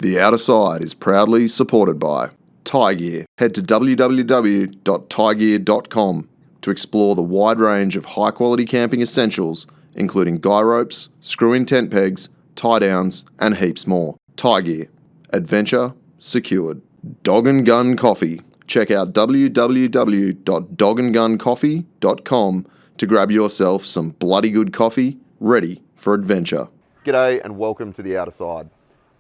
The Outer Side is proudly supported by Tie Gear. Head to www.tiegear.com to explore the wide range of high-quality camping essentials, including guy ropes, screw-in tent pegs, tie-downs, and heaps more. Tie Gear. Adventure secured. Dog and Gun Coffee. Check out www.dogandguncoffee.com to grab yourself some bloody good coffee ready for adventure. G'day and welcome to The Outer Side.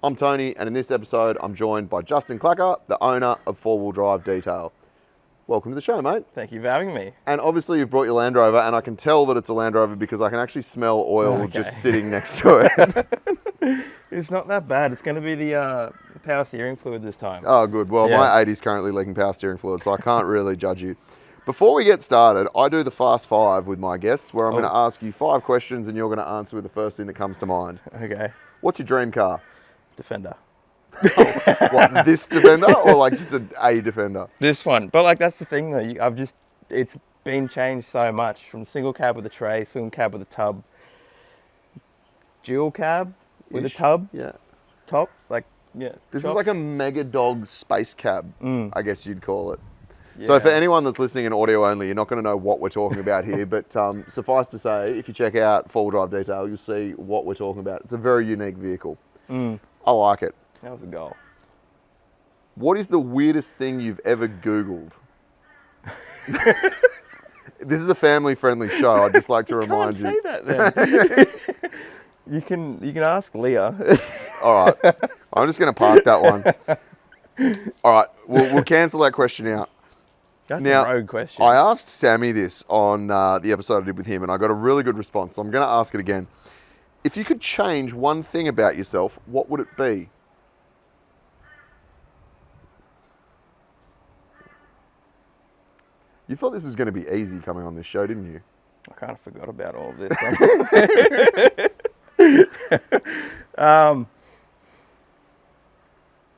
I'm Tony, and in this episode I'm joined by Justin Clacher, the owner of 4WDetail. Welcome to the show, mate. Thank you for having me. And obviously you've brought your Land Rover, and I can tell that it's a Land Rover because I can actually smell oil just sitting next to it. It's not that bad. It's going to be the power steering fluid this time. Oh, good. Well, Yeah. my 80's currently leaking power steering fluid, so I can't really judge you. Before we get started, I do the Fast Five with my guests, where I'm going to ask you 5 questions and you're going to answer with the first thing that comes to mind. Okay. What's your dream car? Defender. What, this Defender or like just a Defender? This one. But like that's the thing though. It's been changed so much from single cab with a tray, single cab with a tub, dual cab with a tub, top. Like, yeah. This is like a mega dog space cab, I guess you'd call it. Yeah. So for anyone that's listening in audio only, you're not going to know what we're talking about here, but suffice to say, if you check out 4WDetail, you'll see what we're talking about. It's a very unique vehicle. I like it. That was a goal. What is the weirdest thing you've ever Googled? This is a family-friendly show. I'd just like to remind you. Say that then. You can ask Leah. All right. I'm just going to park that one. All right. We'll cancel that question out. That's Now, a rogue question. I asked Sammy this on the episode I did with him, and I got a really good response, so I'm going to ask it again. If you could change one thing about yourself, what would it be? You thought this was going to be easy coming on this show, didn't you? I kind of forgot about all of this.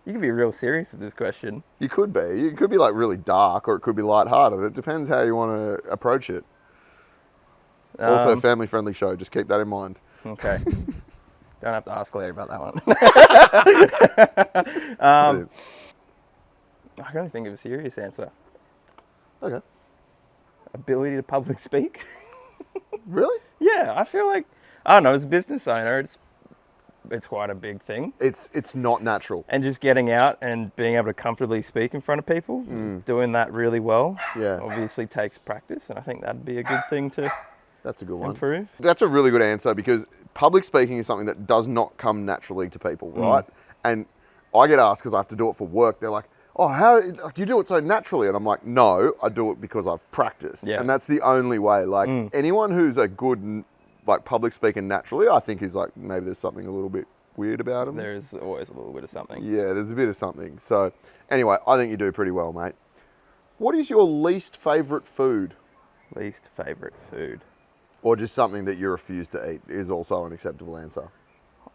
You can be real serious with this question. You could be. It could be like really dark, or it could be lighthearted. It depends how you want to approach it. Also, family-friendly show. Just keep that in mind. Okay. Don't have to ask Leah about that one. I can only think of a serious answer. Okay. Ability to public speak. Really? Yeah, I feel like, I don't know, as a business owner, it's quite a big thing. It's not natural. And just getting out and being able to comfortably speak in front of people, doing that really well, obviously takes practice, and I think that'd be a good thing to That's a good one. improve. That's a really good answer, because public speaking is something that does not come naturally to people, right? And I get asked, because I have to do it for work, they're like, oh, how, like, you do it so naturally? And I'm like, no, I do it because I've practiced. Yeah. And that's the only way. Like, anyone who's a good, like, public speaker naturally, I think is like, maybe there's something a little bit weird about them. There's always a little bit of something. Yeah, there's a bit of something. So, anyway, I think you do pretty well, mate. What is your least favourite food? Least favourite food. Or just something that you refuse to eat is also an acceptable answer.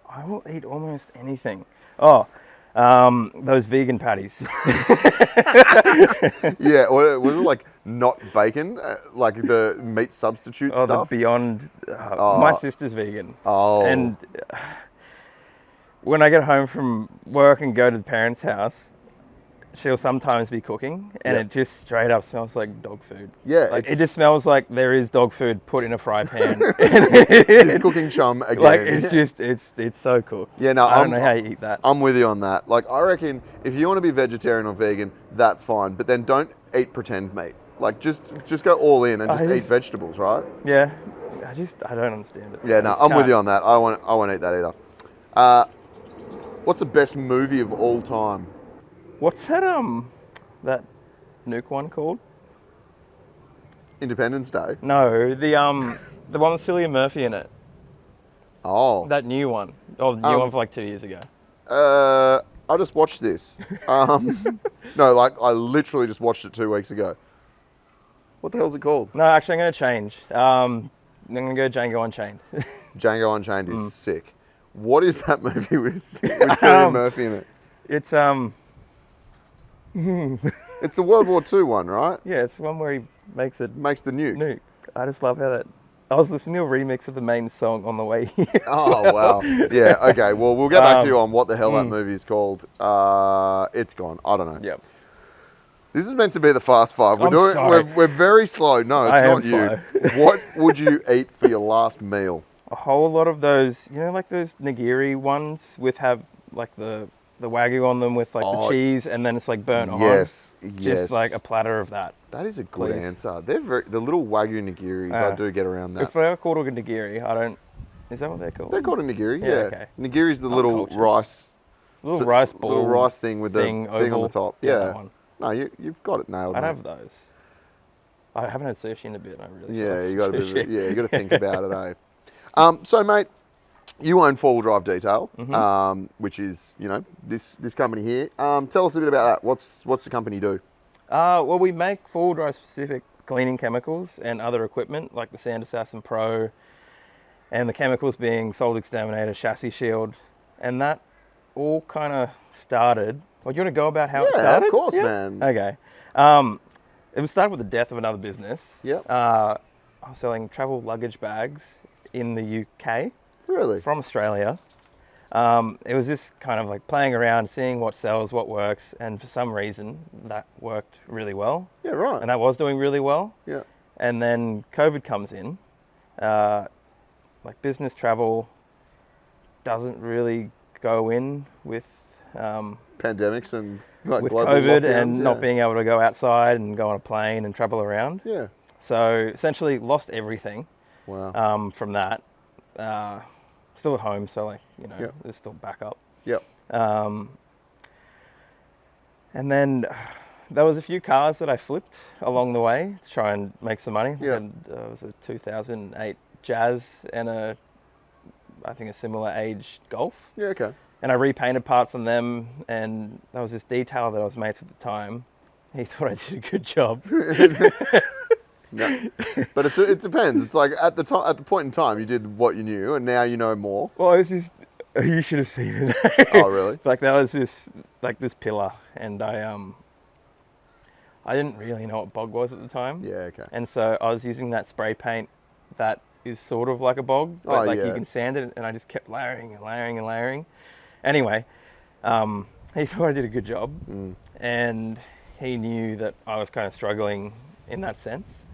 I will eat almost anything. Oh, those vegan patties. Yeah, or was it like not bacon, like the meat substitute stuff? The Beyond. My sister's vegan. Oh. And when I get home from work and go to the parents' house, she'll sometimes be cooking, and it just straight up smells like dog food. Yeah, like it just smells like there is dog food put in a fry pan. She's cooking chum again. Like it's so cool. Yeah, no, I don't know how you eat that. I'm with you on that. Like, I reckon if you want to be vegetarian or vegan, that's fine, but then don't eat pretend meat. Like, just go all in and just eat vegetables, right? Yeah, I don't understand it. Yeah, no, I'm with you on that. I won't eat that either. What's the best movie of all time? What's that nuke one called? Independence Day. No, the one with Cillian Murphy in it. Oh. That new one. Oh, the new one for like 2 years ago. I just watched this. No, like I literally just watched it 2 weeks ago. What the hell's it called? No, actually, I'm going to change. I'm going to go Django Unchained. Django Unchained is sick. What is that movie with Cillian Murphy in it? It's It's the World War II one, right? yeah, it's one where he makes the nuke. I just love how that I was listening to a remix of the main song on the way here. Oh, wow. Yeah, okay. Well, we'll get back to you on what the hell that movie is called. It's gone. I don't know. Yep. This is meant to be the Fast Five. We're very slow. No, it's not you. Slow. What would you eat for your last meal? A whole lot of those, like those nigiri ones have like the wagyu on them with like the cheese, and then it's like burnt on. Yes. Just like a platter of that. That is a good answer. They're the little wagyu nigiris. I do get around that. If they're called a nigiri, I don't. Is that what they're called? They're called a nigiri. Yeah. Okay. Nigiri's the little rice. Little rice ball. Little rice thing with the thing on the top. Yeah. That one. No, you've got it nailed. I'd have those. I haven't had sushi in a bit. I really. Yeah, you got you got to think about it, eh? So, mate, you own 4WDrive Detail, which is this company here. Tell us a bit about that. What's the company do? Well, we make 4WDrive specific cleaning chemicals and other equipment like the Sand Assassin Pro, and the chemicals being Salt Exterminator, Chassis Shield, and that all kind of started. Well, you want to go about how it started? Yeah, of course, man. Okay. It was started with the death of another business. Yep. I was selling travel luggage bags in the UK. Really? From Australia. It was just kind of like playing around, seeing what sells, what works, and for some reason that worked really well. Yeah, right. And I was doing really well. Yeah. And then COVID comes in. Like business travel doesn't really go in with pandemics and like with global COVID lockdowns, and not being able to go outside and go on a plane and travel around. Yeah. So essentially lost everything. Wow. From that. Still at home, so there's still backup. Yep. And then there was a few cars that I flipped along the way to try and make some money. Yeah. And, it was a 2008 Jazz and I think a similar age Golf. Yeah, okay. And I repainted parts on them, and there was this detailer that I was mates with at the time. He thought I did a good job. No, but it depends. It's like at the point in time you did what you knew, and now you know more. Well, it's just you should have seen it. Oh, really? Like there was this pillar, and I didn't really know what bog was at the time. Yeah, okay. And so I was using that spray paint that is sort of like a bog, but you can sand it, and I just kept layering and layering and layering. Anyway, he thought I did a good job, and he knew that I was kind of struggling in that sense.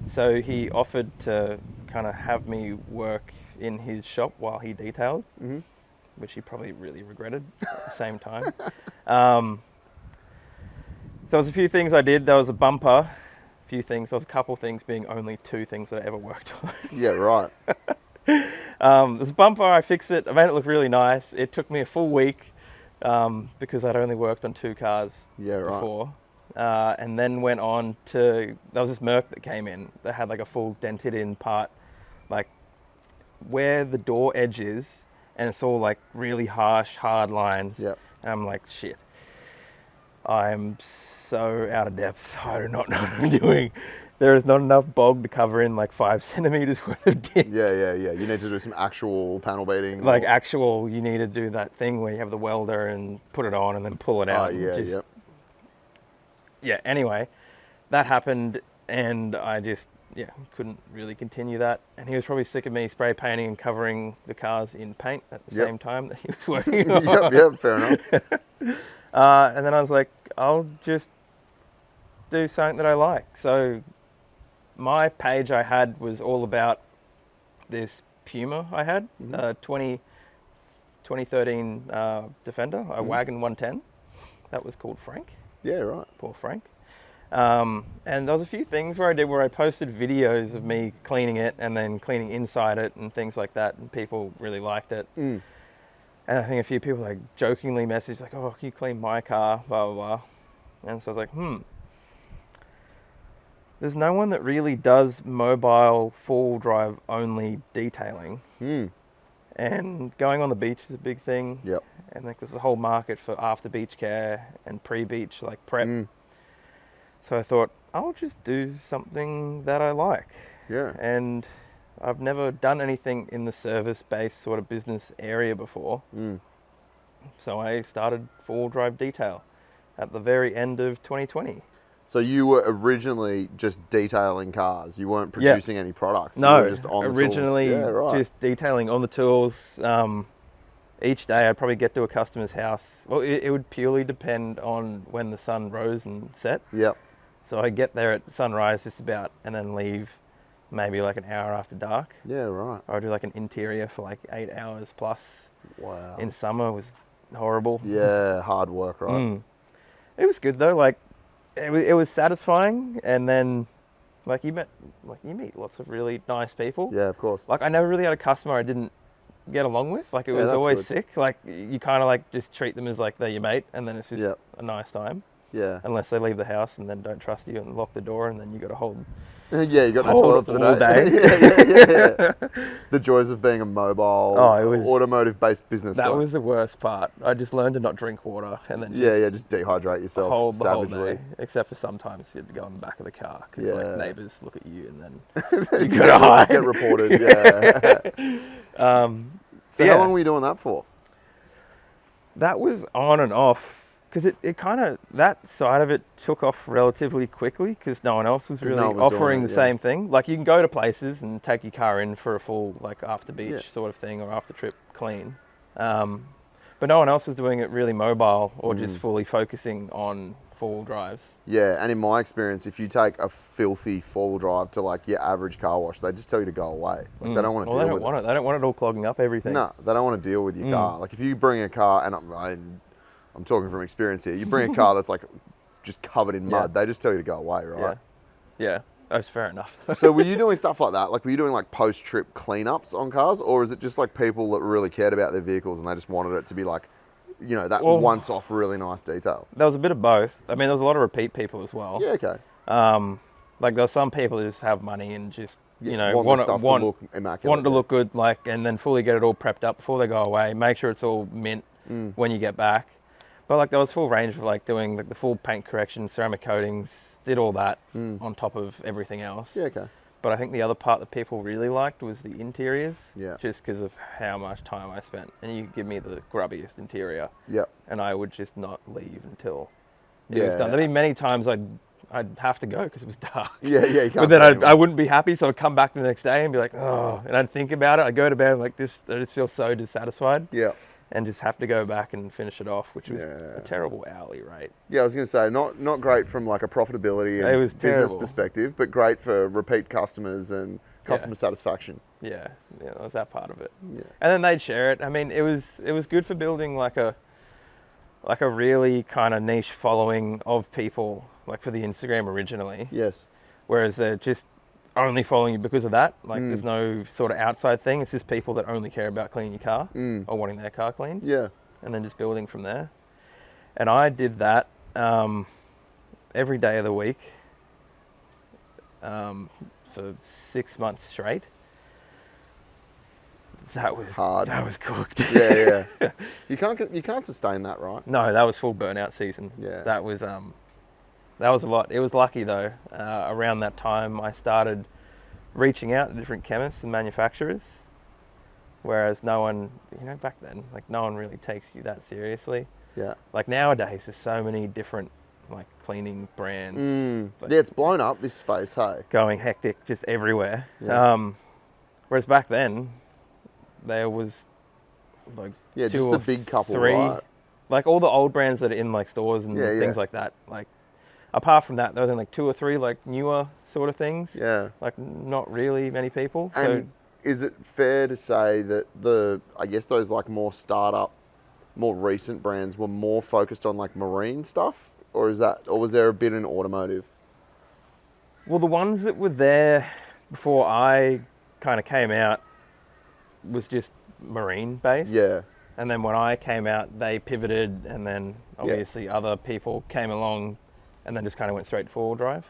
So he offered to kind of have me work in his shop while he detailed, which he probably really regretted at the same time. So there was a few things I did. There was a bumper, There was a couple things being only 2 things that I ever worked on. Yeah, right. There's a bumper, I fixed it, I made it look really nice. It took me a full week because I'd only worked on 2 cars before. And then went on to, there was this Merc that came in that had like a full dented in part, like where the door edge is, and it's all like really harsh, hard lines. Yep. And I'm like, shit, I'm so out of depth. I do not know what I'm doing. There is not enough bog to cover in like 5 centimeters worth of dip. Yeah. You need to do some actual panel beating. Like you need to do that thing where you have the welder and put it on and then pull it out. Yeah, anyway, that happened, and I just, couldn't really continue that. And he was probably sick of me spray painting and covering the cars in paint at the same time that he was working on. Yep, fair enough. And then I was like, I'll just do something that I like. So my page I had was all about this Puma I had, 2013 Defender, a Wagon 110. That was called Frank. Yeah, right. Poor Frank. And there was a few things where I posted videos of me cleaning it and then cleaning inside it and things like that, and people really liked it. And I think a few people like jokingly messaged like, oh, can you clean my car, blah, blah, blah. And so I was like, there's no one that really does mobile 4WD only detailing. And going on the beach is a big thing. Yep. And like there's a whole market for after beach care and pre-beach like prep. So I thought I'll just do something that I like. Yeah. And I've never done anything in the service-based sort of business area before. So I started 4WD Detail at the very end of 2020. So you were originally just detailing cars. You weren't Yeah. producing any products. No, You were just on the originally tools. Yeah, right. just detailing on the tools. Each day I'd probably get to a customer's house. Well, it would purely depend on when the sun rose and set. Yep. So I'd get there at sunrise just about and then leave maybe like an hour after dark. Yeah, right. Or I'd do like an interior for like 8 hours plus. Wow. In summer was horrible. Yeah, hard work, right? It was good though. Like it was satisfying, and then like you meet lots of really nice people. Yeah, of course. Like I never really had a customer I didn't get along with. Like it was that's always good. sick. Like you kind of like just treat them as like they're your mate, and then it's just a nice time. Yeah. Unless they leave the house and then don't trust you and lock the door, and then you got to hold. Yeah, you got no Hold toilet for the all day. day. Yeah. The joys of being a mobile, automotive-based business. That was the worst part. I just learned to not drink water, and then just dehydrate yourself hold the whole savagely. day. Except for sometimes you had to go in the back of the car because like neighbours look at you and then you gotta hide. Get reported. Yeah. So how long were you doing that for? That was on and off. Because it kind of, that side of it took off relatively quickly because no one else was really offering the same thing. Like you can go to places and take your car in for a full like after beach sort of thing or after trip clean. But no one else was doing it really mobile or just fully focusing on four-wheel drives. Yeah, and in my experience, if you take a filthy four-wheel drive to like your average car wash, they just tell you to go away. Like they don't want to deal with it. They don't want it all clogging up everything. No, they don't want to deal with your car. Like if you bring a car, and I'm talking from experience here. You bring a car that's like just covered in mud. They just tell you to go away, right? Yeah, that's fair enough. So were you doing stuff like that? Like were you doing like post-trip cleanups on cars, or is it just like people that really cared about their vehicles and they just wanted it to be like, you know, that once-off really nice detail? There was a bit of both. I mean, there was a lot of repeat people as well. Yeah, okay. Like there's some people who just have money and just want to look immaculate. Want it to look good, like, and then fully get it all prepped up before they go away. Make sure it's all mint when you get back. But like there was full range of like doing like the full paint correction, ceramic coatings, did all that on top of everything else. Yeah, okay. But I think the other part that people really liked was the interiors. Yeah. Just because of how much time I spent. And you give me the grubbiest interior. Yep. And I would just not leave until it was done. There'd be many times I'd have to go because it was dark. Yeah, you can't. But then I wouldn't be happy, so I'd come back the next day and be like, oh, and I'd think about it. I'd go to bed like this. I just feel so dissatisfied. Yeah. And just have to go back and finish it off, which was a terrible hourly rate. Yeah, I was going to say, not great from like a profitability and business perspective, but great for repeat customers and customer satisfaction. Yeah, that was that part of it. Yeah. And then they'd share it. I mean, it was good for building like a really kind of niche following of people, like for the Instagram originally. Yes. Whereas they're just only following you because of that. Like there's no sort of outside thing. It's just people that only care about cleaning your car or wanting their car cleaned. Yeah. And then just building from there. And I did that every day of the week for 6 months straight. That was hard. That was cooked. Yeah. You can't sustain that, right? No, that was full burnout season. Yeah. That was a lot. It was lucky though. Around that time, I started reaching out to different chemists and manufacturers, whereas no one, back then, like no one really takes you that seriously. Yeah. Like nowadays, there's so many different like cleaning brands. Like, it's blown up this space. Hey. Going hectic just everywhere. Yeah. Whereas back then, there was like just the big couple, three, right? Like all the old brands that are in like stores and things like that. Like apart from that, there was only like 2 or 3 like newer sort of things. Yeah. Like not really many people. And so is it fair to say that I guess those like more startup, more recent brands were more focused on like marine stuff, or was there a bit in automotive? Well, the ones that were there before I kind of came out was just marine based. Yeah. And then when I came out, they pivoted, and then obviously other people came along, and then just kind of went straight to 4-wheel drive.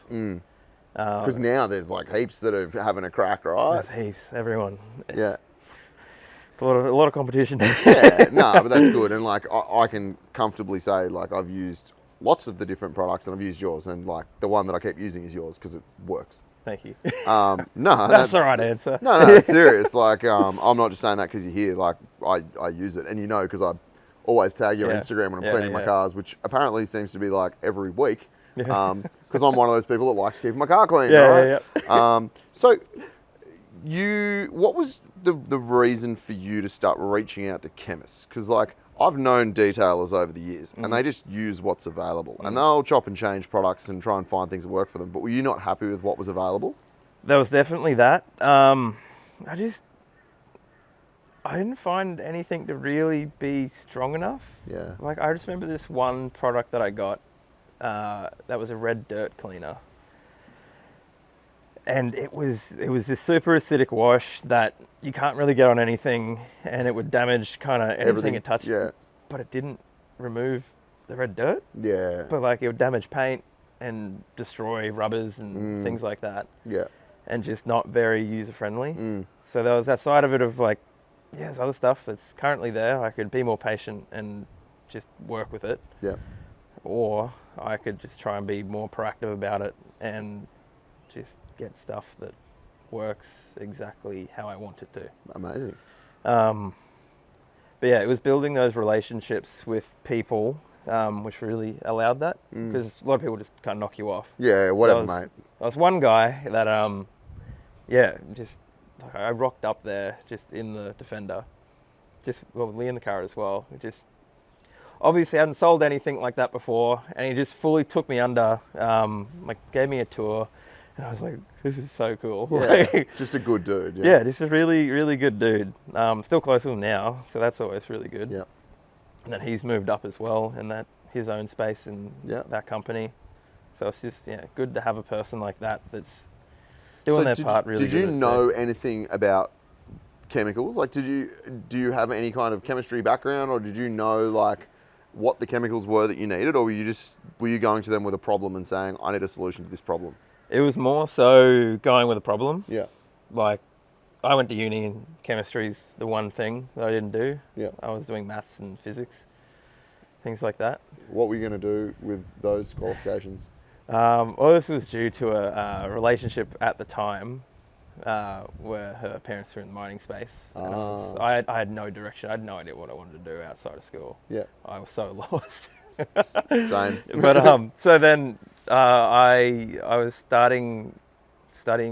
Because now there's like heaps that are having a crack, right? There's heaps, everyone. It's a lot of competition. But that's good. And like I can comfortably say like I've used lots of the different products, and I've used yours, and like the one that I keep using is yours because it works. Thank you. No, that's the right answer. No, it's serious. Like, I'm not just saying that because you're here. Like, I use it, and because I always tag you on Instagram when I'm cleaning my cars, which apparently seems to be like every week. because I'm one of those people that likes keeping my car clean, Yeah, right? yeah. So what was the reason for you to start reaching out to chemists? Because like I've known detailers over the years and they just use what's available and they'll chop and change products and try and find things that work for them. But were you not happy with what was available? There was definitely that. I didn't find anything to really be strong enough. Yeah. Like I just remember this one product that I got that was a red dirt cleaner. And it was this super acidic wash that you can't really get on anything and it would damage kind of everything it touched. Yeah. But it didn't remove the red dirt. Yeah. But like it would damage paint and destroy rubbers and things like that. Yeah. And just not very user friendly. So there was that side of it of like, yeah, there's other stuff that's currently there. I could be more patient and just work with it. Yeah. Or I could just try and be more proactive about it and just get stuff that works exactly how I want it to. Amazing. But yeah, it was building those relationships with people, which really allowed that, because a lot of people just kind of knock you off. Yeah, whatever, mate. There was one guy that, just like I rocked up there just in the Defender, with Lee in the car as well. It just obviously hadn't sold anything like that before, and he just fully took me under, gave me a tour. And I was like, this is so cool. Yeah, just a good dude. Yeah, just a really, really good dude. Still close with him now, so that's always really good. Yeah. And then he's moved up as well in his own space in that company. So it's just good to have a person like that that's doing their part really good. Did you know anything about chemicals? Like, do you have any kind of chemistry background, or did you know like what the chemicals were that you needed, or were you going to them with a problem and saying, I need a solution to this problem? It was more so going with a problem. Yeah. Like, I went to uni and chemistry's the one thing that I didn't do. Yeah. I was doing maths and physics, things like that. What were you going to do with those qualifications? Well, this was due to a relationship at the time where her parents were in the mining space. And I had no direction. I had no idea what I wanted to do outside of school. Yeah. I was so lost. Same. But so then I was studying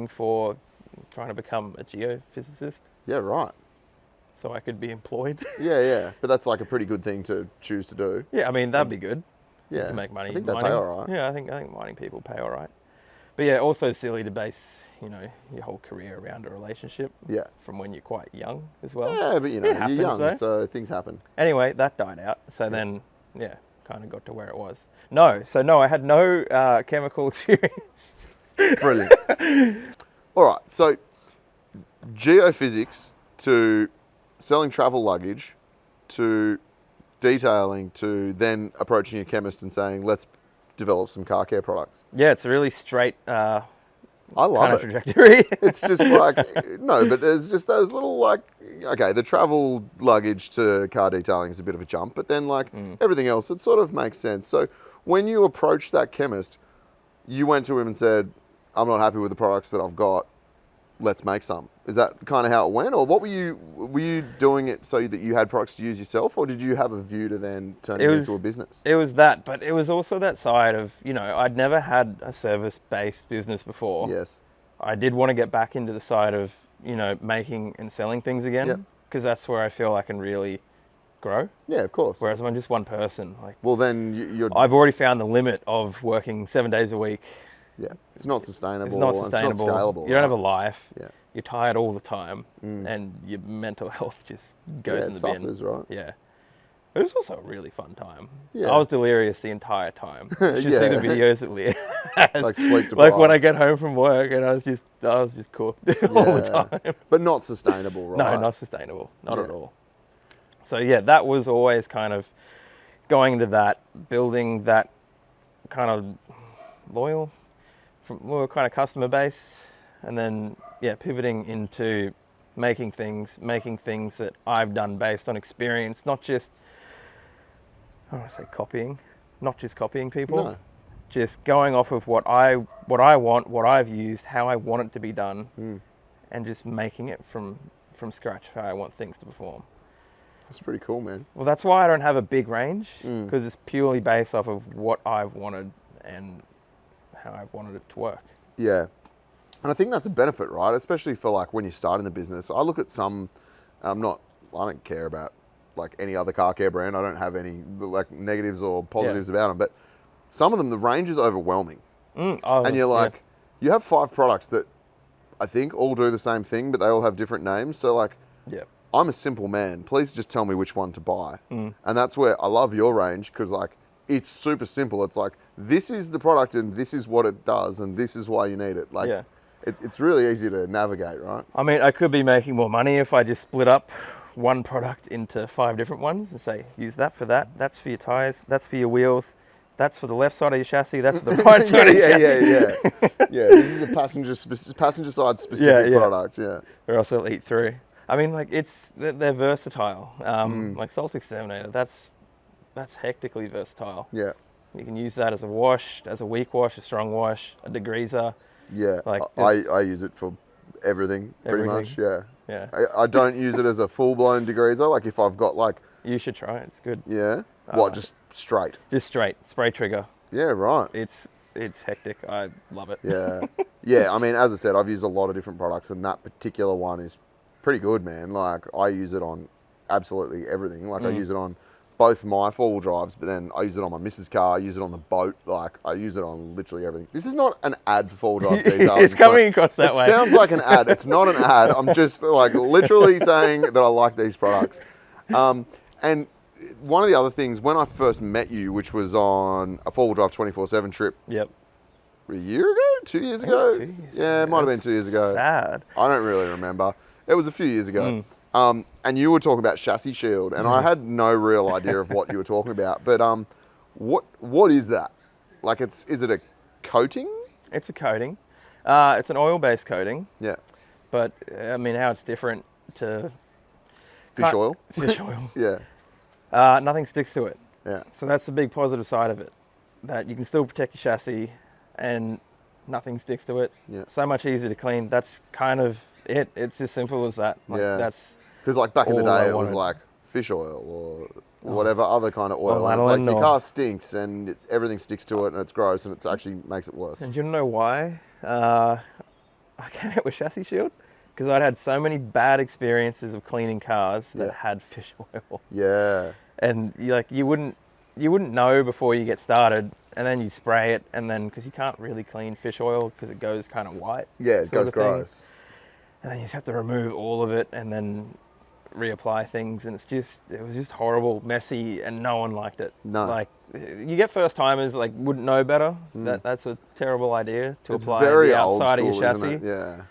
for trying to become a geophysicist. Yeah, right. So I could be employed. Yeah. But that's like a pretty good thing to choose to do. Yeah, I mean that'd be good. Yeah. To make money. I think they pay all right. Yeah, I think mining people pay all right. But yeah, also silly to base your whole career around a relationship. Yeah. From when you're quite young as well. Yeah, but It you're happens, young, though. so things happen. Anyway, that died out. So then, kind of got to where it was. No, I had no chemical experience. Brilliant. All right, so geophysics to selling travel luggage to detailing to then approaching a chemist and saying, let's develop some car care products. Yeah, it's a really straight I kind love of it. trajectory. It's just like, no, but there's just those little like, okay, the travel luggage to car detailing is a bit of a jump, but then like everything else, it sort of makes sense. So when you approached that chemist, you went to him and said, I'm not happy with the products that I've got, let's make some. Is that kind of how it went? Or were you doing it so that you had products to use yourself, or did you have a view to then turn it into a business? It was that, but it was also that side of, I'd never had a service-based business before. Yes. I did want to get back into the side of, making and selling things again, because that's where I feel I can really grow. Yeah, of course. Whereas if I'm just one person, well, then you're... I've already found the limit of working 7 days a week. Yeah, it's not sustainable. It's not sustainable. It's not scalable. You don't have a life. Yeah. You're tired all the time, and your mental health just goes in the bin. Suffers, right? Yeah. But it was also a really fun time. Yeah. I was delirious the entire time. You should see the videos that Leah has. Like sleep deprived. Like when I get home from work and I was just cooked all the time. But not sustainable, right? No, not sustainable. Not at all. So yeah, that was always kind of going into that, building that kind of loyal kind of customer base, and then pivoting into making things that I've done based on experience, not just copying, not just copying people. No. Just going off of what I want, what I've used, how I want it to be done, and just making it from scratch how I want things to perform. That's pretty cool, man. Well, that's why I don't have a big range, because it's purely based off of what I've wanted and how I wanted it to work. Yeah. And I think that's a benefit, right? Especially for like when you're starting the business. I look at some, I don't care about like any other car care brand. I don't have any like negatives or positives about them, but some of them, the range is overwhelming. And you're like, you have 5 products that I think all do the same thing, but they all have different names. So like, I'm a simple man. Please just tell me which one to buy. And that's where I love your range, because like, it's super simple. It's like, this is the product and this is what it does and this is why you need it. Like, it's really easy to navigate, right? I mean, I could be making more money if I just split up one product into 5 different ones and say, use that for that. That's for your tires. That's for your wheels. That's for the left side of your chassis. That's for the right side of your chassis. Yeah, this is a passenger side specific product. Yeah. Or else they'll eat through. I mean, like they're versatile. Like Salt Exterminator, that's hectically versatile. Yeah. You can use that as a wash, as a weak wash, a strong wash, a degreaser. Yeah. Like I use it for everything, pretty much. Yeah. Yeah. I don't use it as a full blown degreaser. Like if I've got like. You should try it. It's good. Yeah. What? Just straight. Just straight spray trigger. Yeah. Right. It's hectic. I love it. Yeah. Yeah. I mean, as I said, I've used a lot of different products, and that particular one is pretty good, man. Like I use it on absolutely everything. Like I use it on both my 4-wheel drives, but then I use it on my missus' car. I use it on the boat. Like I use it on literally everything. This is not an ad for 4-wheel drive detail. It's coming across that way. It sounds like an ad. It's not an ad. I'm just like literally saying that I like these products. And one of the other things, when I first met you, which was on a 4-wheel drive 24/7 trip. Yep. A year ago? 2 years ago? 2 years yeah, it might have been 2 years ago. Sad. I don't really remember. It was a few years ago. And you were talking about chassis shield, and I had no real idea of what you were talking about. But what is that? Like, is it a coating? It's a coating. It's an oil-based coating. Yeah. But I mean, how it's different to fish oil. Fish oil. Yeah. Nothing sticks to it. Yeah. So that's the big positive side of it, that you can still protect your chassis and nothing sticks to it. Yeah. So much easier to clean. That's kind of it. It's as simple as that. Like, that's because like back in the all I day, it was wanted. like fish oil or whatever other kind of oil. Or And it's like lanolin your or- car stinks and everything sticks to it and it's gross and it actually makes it worse. And do you know why I came out with Chassis Shield? Because I'd had so many bad experiences of cleaning cars that had fish oil. Yeah. And you wouldn't know before you get started, and then you spray it, and then because you can't really clean fish oil because it goes kind of white. Yeah, it goes gross. And then you just have to remove all of it and then reapply things, and it was just horrible, messy, and no one liked it. No. Like, you get first timers like wouldn't know better. That's a terrible idea to It's apply very the old outside school, of your chassis. isn't it? Yeah.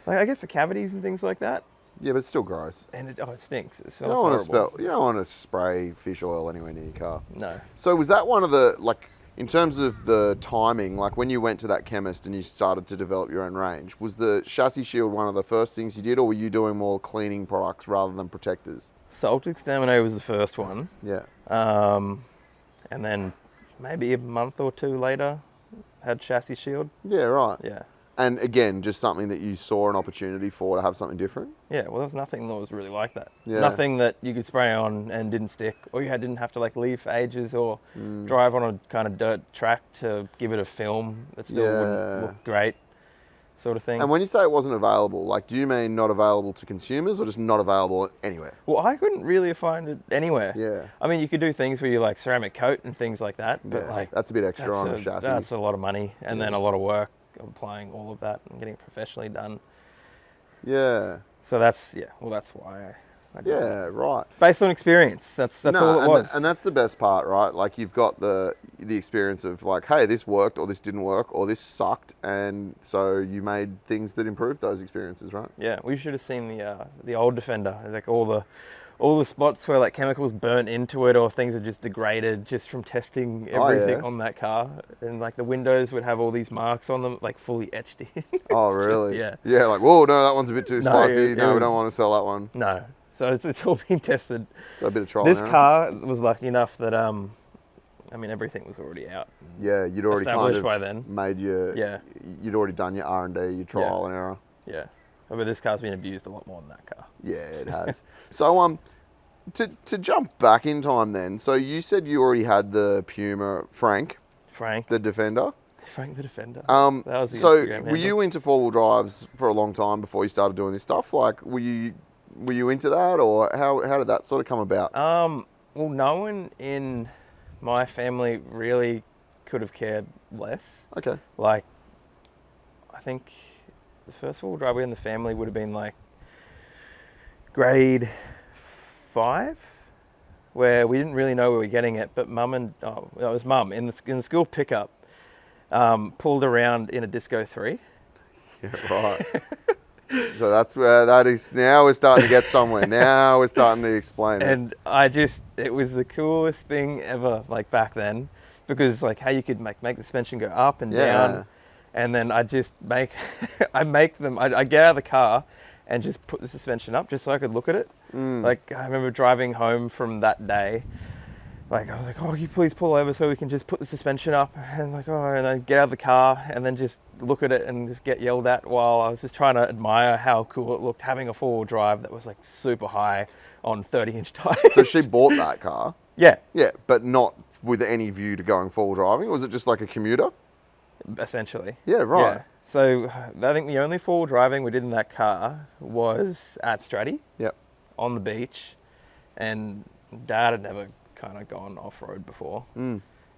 Like I get for cavities and things like that, Yeah, but it's still gross. and it stinks. It You smells don't horrible. you don't want to spray fish oil anywhere near your car. No. So was that one of the, like, in terms of the timing, like when you went to that chemist and you started to develop your own range, was the Chassis Shield one of the first things you did, or were you doing more cleaning products rather than protectors? Salt Exterminator was the first one. Yeah. And then maybe a month or two later, had Chassis Shield. Yeah, right. Yeah. And again, just something that you saw an opportunity for to have something different? Yeah, well, there was nothing that was really like that. Yeah. Nothing that you could spray on and didn't stick, or you didn't have to like leave for ages or drive on a kind of dirt track to give it a film that still wouldn't look great, sort of thing. And when you say it wasn't available, like, do you mean not available to consumers or just not available anywhere? Well, I couldn't really find it anywhere. Yeah. I mean, you could do things where you like ceramic coat and things like that, but Yeah, like that's a bit extra on a chassis. That's a lot of money and then a lot of work applying all of that and getting it professionally done. Yeah. So that's why I did it. Yeah, right. Based on experience. That's all it was. And that's the best part, right? Like, you've got the experience of like, hey, this worked or this didn't work or this sucked, and so you made things that improved those experiences, right? Yeah, we should have seen the old Defender. Like all the spots where like chemicals burnt into it or things are just degraded just from testing everything on that car, and like the windows would have all these marks on them, like fully etched in. Oh, really? Yeah. Yeah, like, whoa, no, that one's a bit too spicy. it No, we was- don't want to sell that one. No. So it's all been tested. So a bit of trial This and error. car was lucky enough that I mean everything was already out. Yeah, you'd already kind established of by then. made your, you'd already done your R&D, your trial and error. Yeah. But this car's been abused a lot more than that car. Yeah, it has. So, to jump back in time then, so you said you already had the Puma Frank, Frank. the Defender. Frank the Defender. That was the So Instagram were handle. you into 4-wheel drives for a long time before you started doing this stuff? Like, were you into that, or how did that sort of come about? Well, no one in my family really could have cared less. Okay. Like, I think the first four-wheel drive we had in the family would have been like grade 5, where we didn't really know we were getting it, but mum and it was mum in the school pickup pulled around in a Disco 3. Yeah, right. So that's where that is. Now we're starting to get somewhere. Now we're starting to explain it. And it was the coolest thing ever, like back then, because like how you could make the suspension go up and down, and then I get out of the car and just put the suspension up just so I could look at it. Like I remember driving home from that day, like I was like, oh, can you please pull over so we can just put the suspension up, and like, oh, and I get out of the car and then just look at it and just get yelled at while I was just trying to admire how cool it looked having a 4-wheel drive that was like super high on 30-inch tires. So she bought that car. Yeah. Yeah, but not with any view to going 4-wheel driving. Was it just like a commuter? Essentially. Yeah, right. Yeah. So I think the only 4-wheel driving we did in that car was at Stratty. Yep. On the beach, and Dad had never kind of gone off-road before,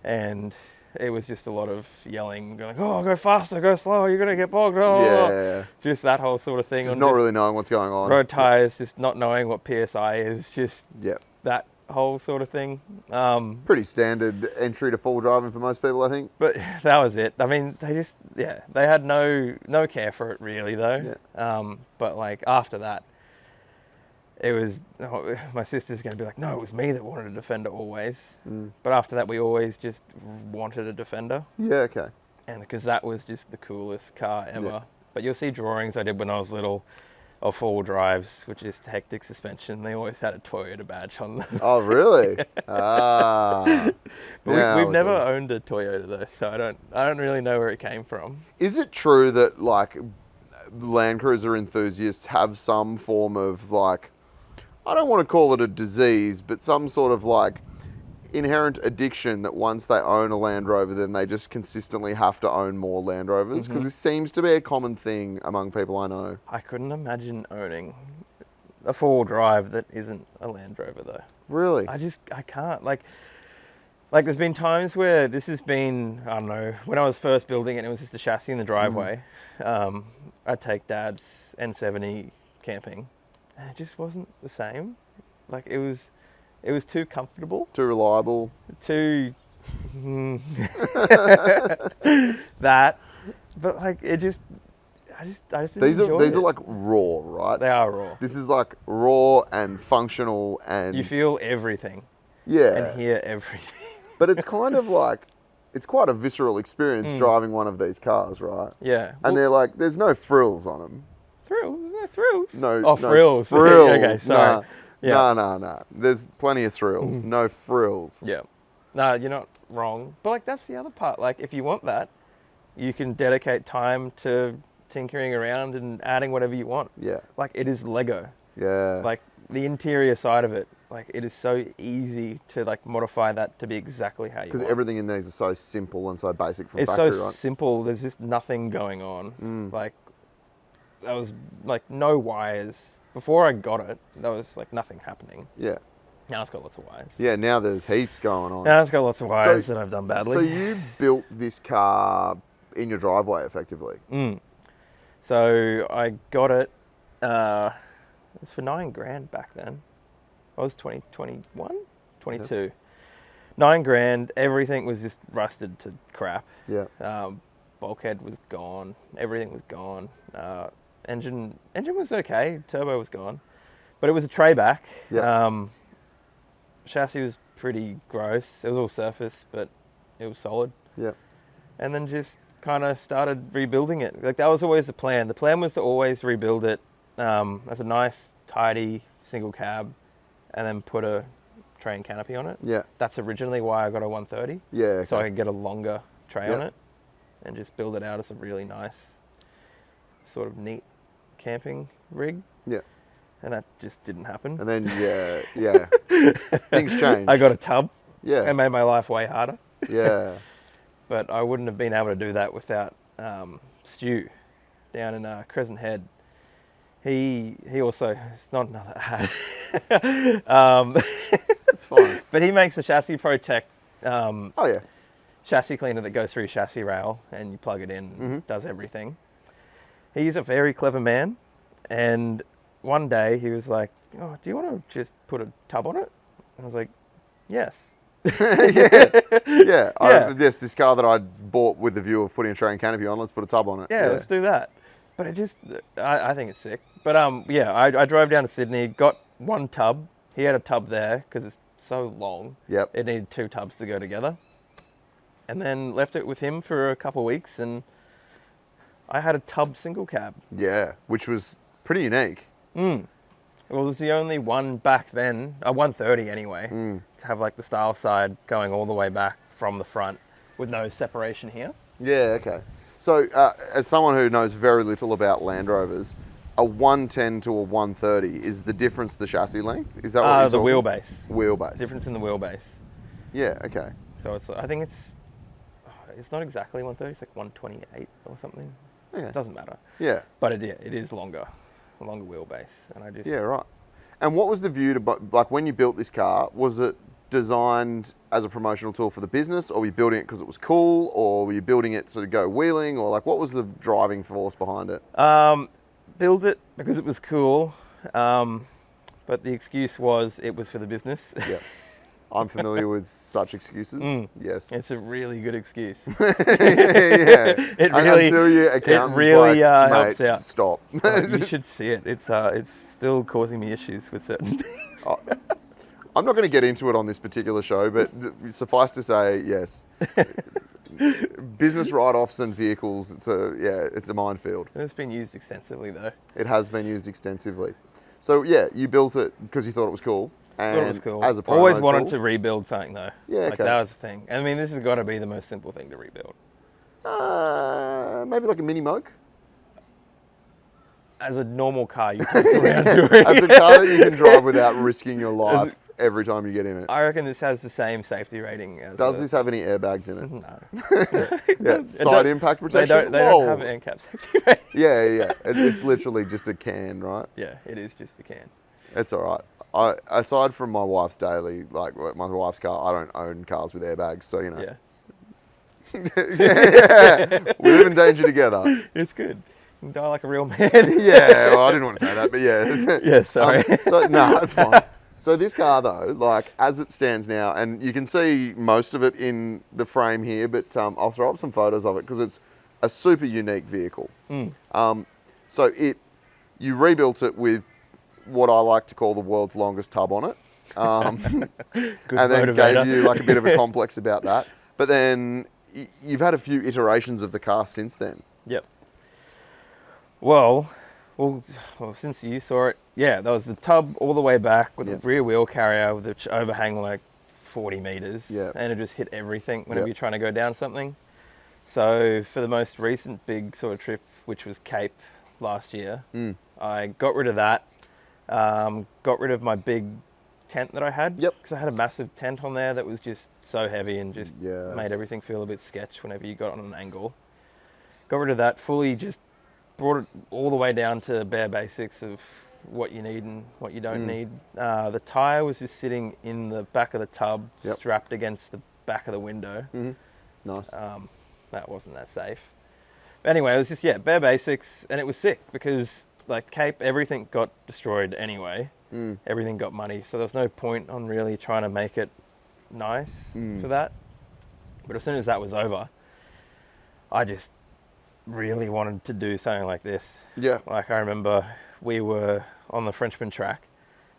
and it was just a lot of yelling, going, oh, go faster, go slower, you're going to get bogged. Yeah. Just that whole sort of thing. Just not really knowing what's going on. Road tyres, just not knowing what PSI is, just Yep. that whole sort of thing. Pretty standard entry to 4-wheel driving for most people, I think. But that was it. I mean, they had no care for it really though. Yeah. But like after that, it was, my sister's going to be like, no, it was me that wanted a Defender always. But after that, we always just wanted a Defender. Yeah, okay. And because that was just the coolest car ever. Yeah. But you'll see drawings I did when I was little of 4-wheel drives, which is hectic suspension. They always had a Toyota badge on them. Oh, really? Ah. But we've never owned a Toyota though, so I don't really know where it came from. Is it true that like Land Cruiser enthusiasts have some form of like, I don't want to call it a disease, but some sort of like inherent addiction that once they own a Land Rover, then they just consistently have to own more Land Rovers? Because this seems to be a common thing among people I know. I couldn't imagine owning a 4-wheel drive that isn't a Land Rover though. Really? I can't. Like there's been times where this has been, I don't know, when I was first building it, it was just a chassis in the driveway. I'd take Dad's N70 camping, and it just wasn't the same. Like it was too comfortable. Too reliable. Too that. But like it just I just didn't These enjoy are it. like raw, right? They are raw. This is like raw and functional and You feel everything yeah. and hear everything. But it's kind of like, it's quite a visceral experience driving one of these cars, right? Yeah. And they're like, there's no frills on them. Thrills? No thrills. No, Oh, no frills. Frills. Okay, sorry. Nah. Yeah. No. There's plenty of thrills. No frills. Yeah. No, you're not wrong. But like that's the other part. Like if you want that, you can dedicate time to tinkering around and adding whatever you want. Yeah. Like it is Lego. Yeah. Like the interior side of it, like it is so easy to like modify that to be exactly how you want. Because everything in these is so simple and so basic from It's factory, so right? simple. There's just nothing going on. Like that was like no wires. Before I got it, there was like nothing happening. Yeah. Now it's got lots of wires. Yeah, now there's heaps going on. Now it's got lots of wires that I've done badly. So you built this car in your driveway, effectively? So I got it, it was for $9,000 back then. I was 21, 22. Yeah. $9,000, everything was just rusted to crap. Yeah. Bulkhead was gone, everything was gone. Engine was okay, turbo was gone, but it was a tray back. Yeah. Chassis was pretty gross. It was all surface, but it was solid. Yeah. And then just kind of started rebuilding it. Like that was always the plan. The plan was to always rebuild it as a nice, tidy single cab, and then put a tray and canopy on it. Yeah. That's originally why I got a 130. Yeah. Okay. So I could get a longer tray Yeah. on it, and just build it out as a really nice, sort of neat camping rig. Yeah. And that just didn't happen. And then things changed. I got a tub. Yeah. It made my life way harder. Yeah. but I wouldn't have been able to do that without Stu down in Crescent Head. He also, it's not another ad. It's fine. But he makes a chassis protect Oh yeah. chassis cleaner that goes through chassis rail and you plug it in and does everything. He's a very clever man, and one day he was like, "Oh, do you want to just put a tub on it?" And I was like, "Yes." Yeah. This car that I bought with the view of putting a train canopy on, let's put a tub on it. Yeah, let's do that. But it just, I think it's sick. But I drove down to Sydney, got one tub. He had a tub there because it's so long. Yep. It needed 2 tubs to go together. And then left it with him for a couple of weeks, and I had a tub single cab. Yeah, which was pretty unique. Well, it was the only one back then, a 130 anyway, to have like the style side going all the way back from the front with no separation here. Yeah, okay. So, as someone who knows very little about Land Rovers, a 110 to a 130, is the difference the chassis length? Is that what you're talking? The wheelbase. Wheelbase. Difference in the wheelbase. Yeah, okay. So I think it's not exactly 130, it's like 128 or something. Yeah. It doesn't matter. Yeah. But it is longer wheelbase. And I just... Yeah, right. And what was the view to, like, when you built this car, was it designed as a promotional tool for the business, or were you building it because it was cool, or were you building it to go wheeling, or like, what was the driving force behind it? Build it because it was cool, but the excuse was it was for the business. Yeah. I'm familiar with such excuses. Yes. It's a really good excuse. Yeah. It really, until your accountant's really like, helps mate, out. stop. Oh, you should see it. It's still causing me issues with certain things. I'm not going to get into it on this particular show, but suffice to say, yes. Business write-offs and vehicles, it's a minefield. It's been used extensively though. It has been used extensively. So yeah, you built it because you thought it was cool. And Thought it was cool. As a promo Always wanted tool, to rebuild something though. Yeah, like okay. that was the thing. I mean, this has got to be the most simple thing to rebuild. Maybe like a mini moke. As a normal car, you can around doing. As a car that you can drive without risking your life every time you get in it. I reckon this has the same safety rating as. Does this have any airbags in it? No. Yeah, side impact protection. They don't have an NCAP safety rating. Yeah. It's literally just a can, right? Yeah, it is just a can. It's all right. Aside from my wife's daily, like my wife's car, I don't own cars with airbags, so you know. Yeah. Yeah. We live in danger together. It's good. You can die like a real man. Yeah, well, I didn't want to say that, but yeah. Yeah, sorry. It's fine. So this car though, like as it stands now, and you can see most of it in the frame here, but I'll throw up some photos of it because it's a super unique vehicle. So you rebuilt it with what I like to call the world's longest tub on it. And then motivator. gave you like a bit of a complex about that. But then you've had a few iterations of the car since then. Yep. Well, since you saw it, yeah, that was the tub all the way back with the rear wheel carrier with the overhang like 40 meters. Yeah. And it just hit everything whenever you're trying to go down something. So for the most recent big sort of trip, which was Cape last year, I got rid of that. Got rid of my big tent that I had. Yep. Because I had a massive tent on there that was just so heavy and just Yeah. made everything feel a bit sketch whenever you got on an angle. Got rid of that, fully just brought it all the way down to bare basics of what you need and what you don't need. The tyre was just sitting in the back of the tub, strapped against the back of the window. Nice. That wasn't that safe. But anyway, it was just, bare basics, and it was sick because like Cape, everything got destroyed anyway. Everything got muddy, so there was no point on really trying to make it nice for that. But as soon as that was over, I just really wanted to do something like this. Yeah. Like I remember we were on the Frenchman track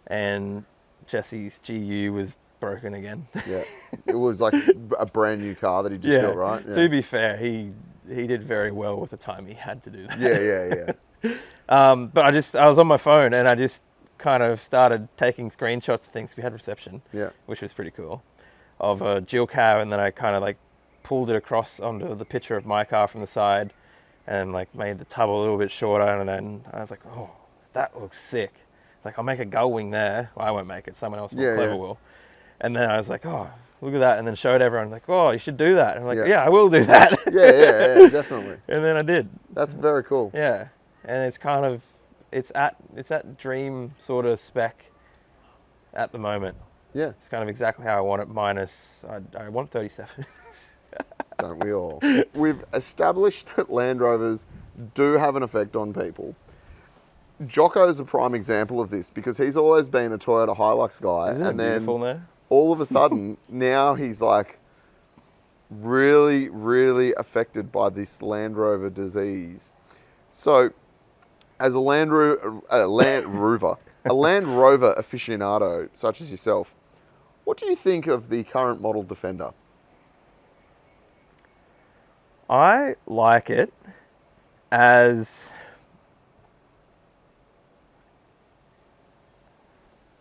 and Jesse's GU was broken again. Yeah. It was like a brand new car that he just built, right? Yeah. To be fair, he did very well with the time he had to do that. Yeah. But I was on my phone and I just kind of started taking screenshots of things. We had reception, which was pretty cool, of a dual cab, and then I kind of like pulled it across onto the picture of my car from the side and like made the tub a little bit shorter, and then I was like, oh, that looks sick. Like I'll make a gull wing there. Well, I won't make it, someone else more clever will. And then I was like, oh, look at that, and then showed everyone like, oh, you should do that. And I'm like, Yeah. yeah, I will do that. Yeah, definitely. And then I did. That's very cool. Yeah, and it's kind of, it's at dream sort of spec at the moment. Yeah. It's kind of exactly how I want it, minus, I want 37. Don't we all? We've established that Land Rovers do have an effect on people. Jocko's a prime example of this because he's always been a Toyota Hilux guy. Isn't it beautiful now? All of a sudden, now he's like really, really affected by this Land Rover disease. So, as a Land Rover aficionado such as yourself, what do you think of the current model Defender? I like it as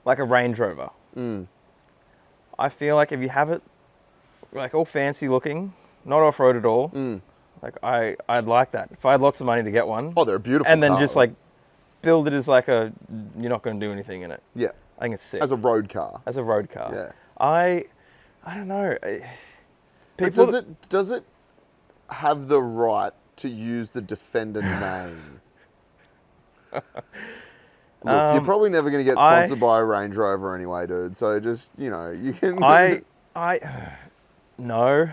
like a Range Rover. I feel like if you have it like all fancy looking, not off-road at all, like I'd like that. If I had lots of money to get one. Oh, they're a beautiful and then car. just like build it as like a, you're not going to do anything in it. Yeah. I think it's sick. As a road car. As a road car. Yeah. I don't know. But does it have the right to use the Defender name? Look, you're probably never going to get sponsored by a Range Rover anyway, dude. So just, you know, you can... No.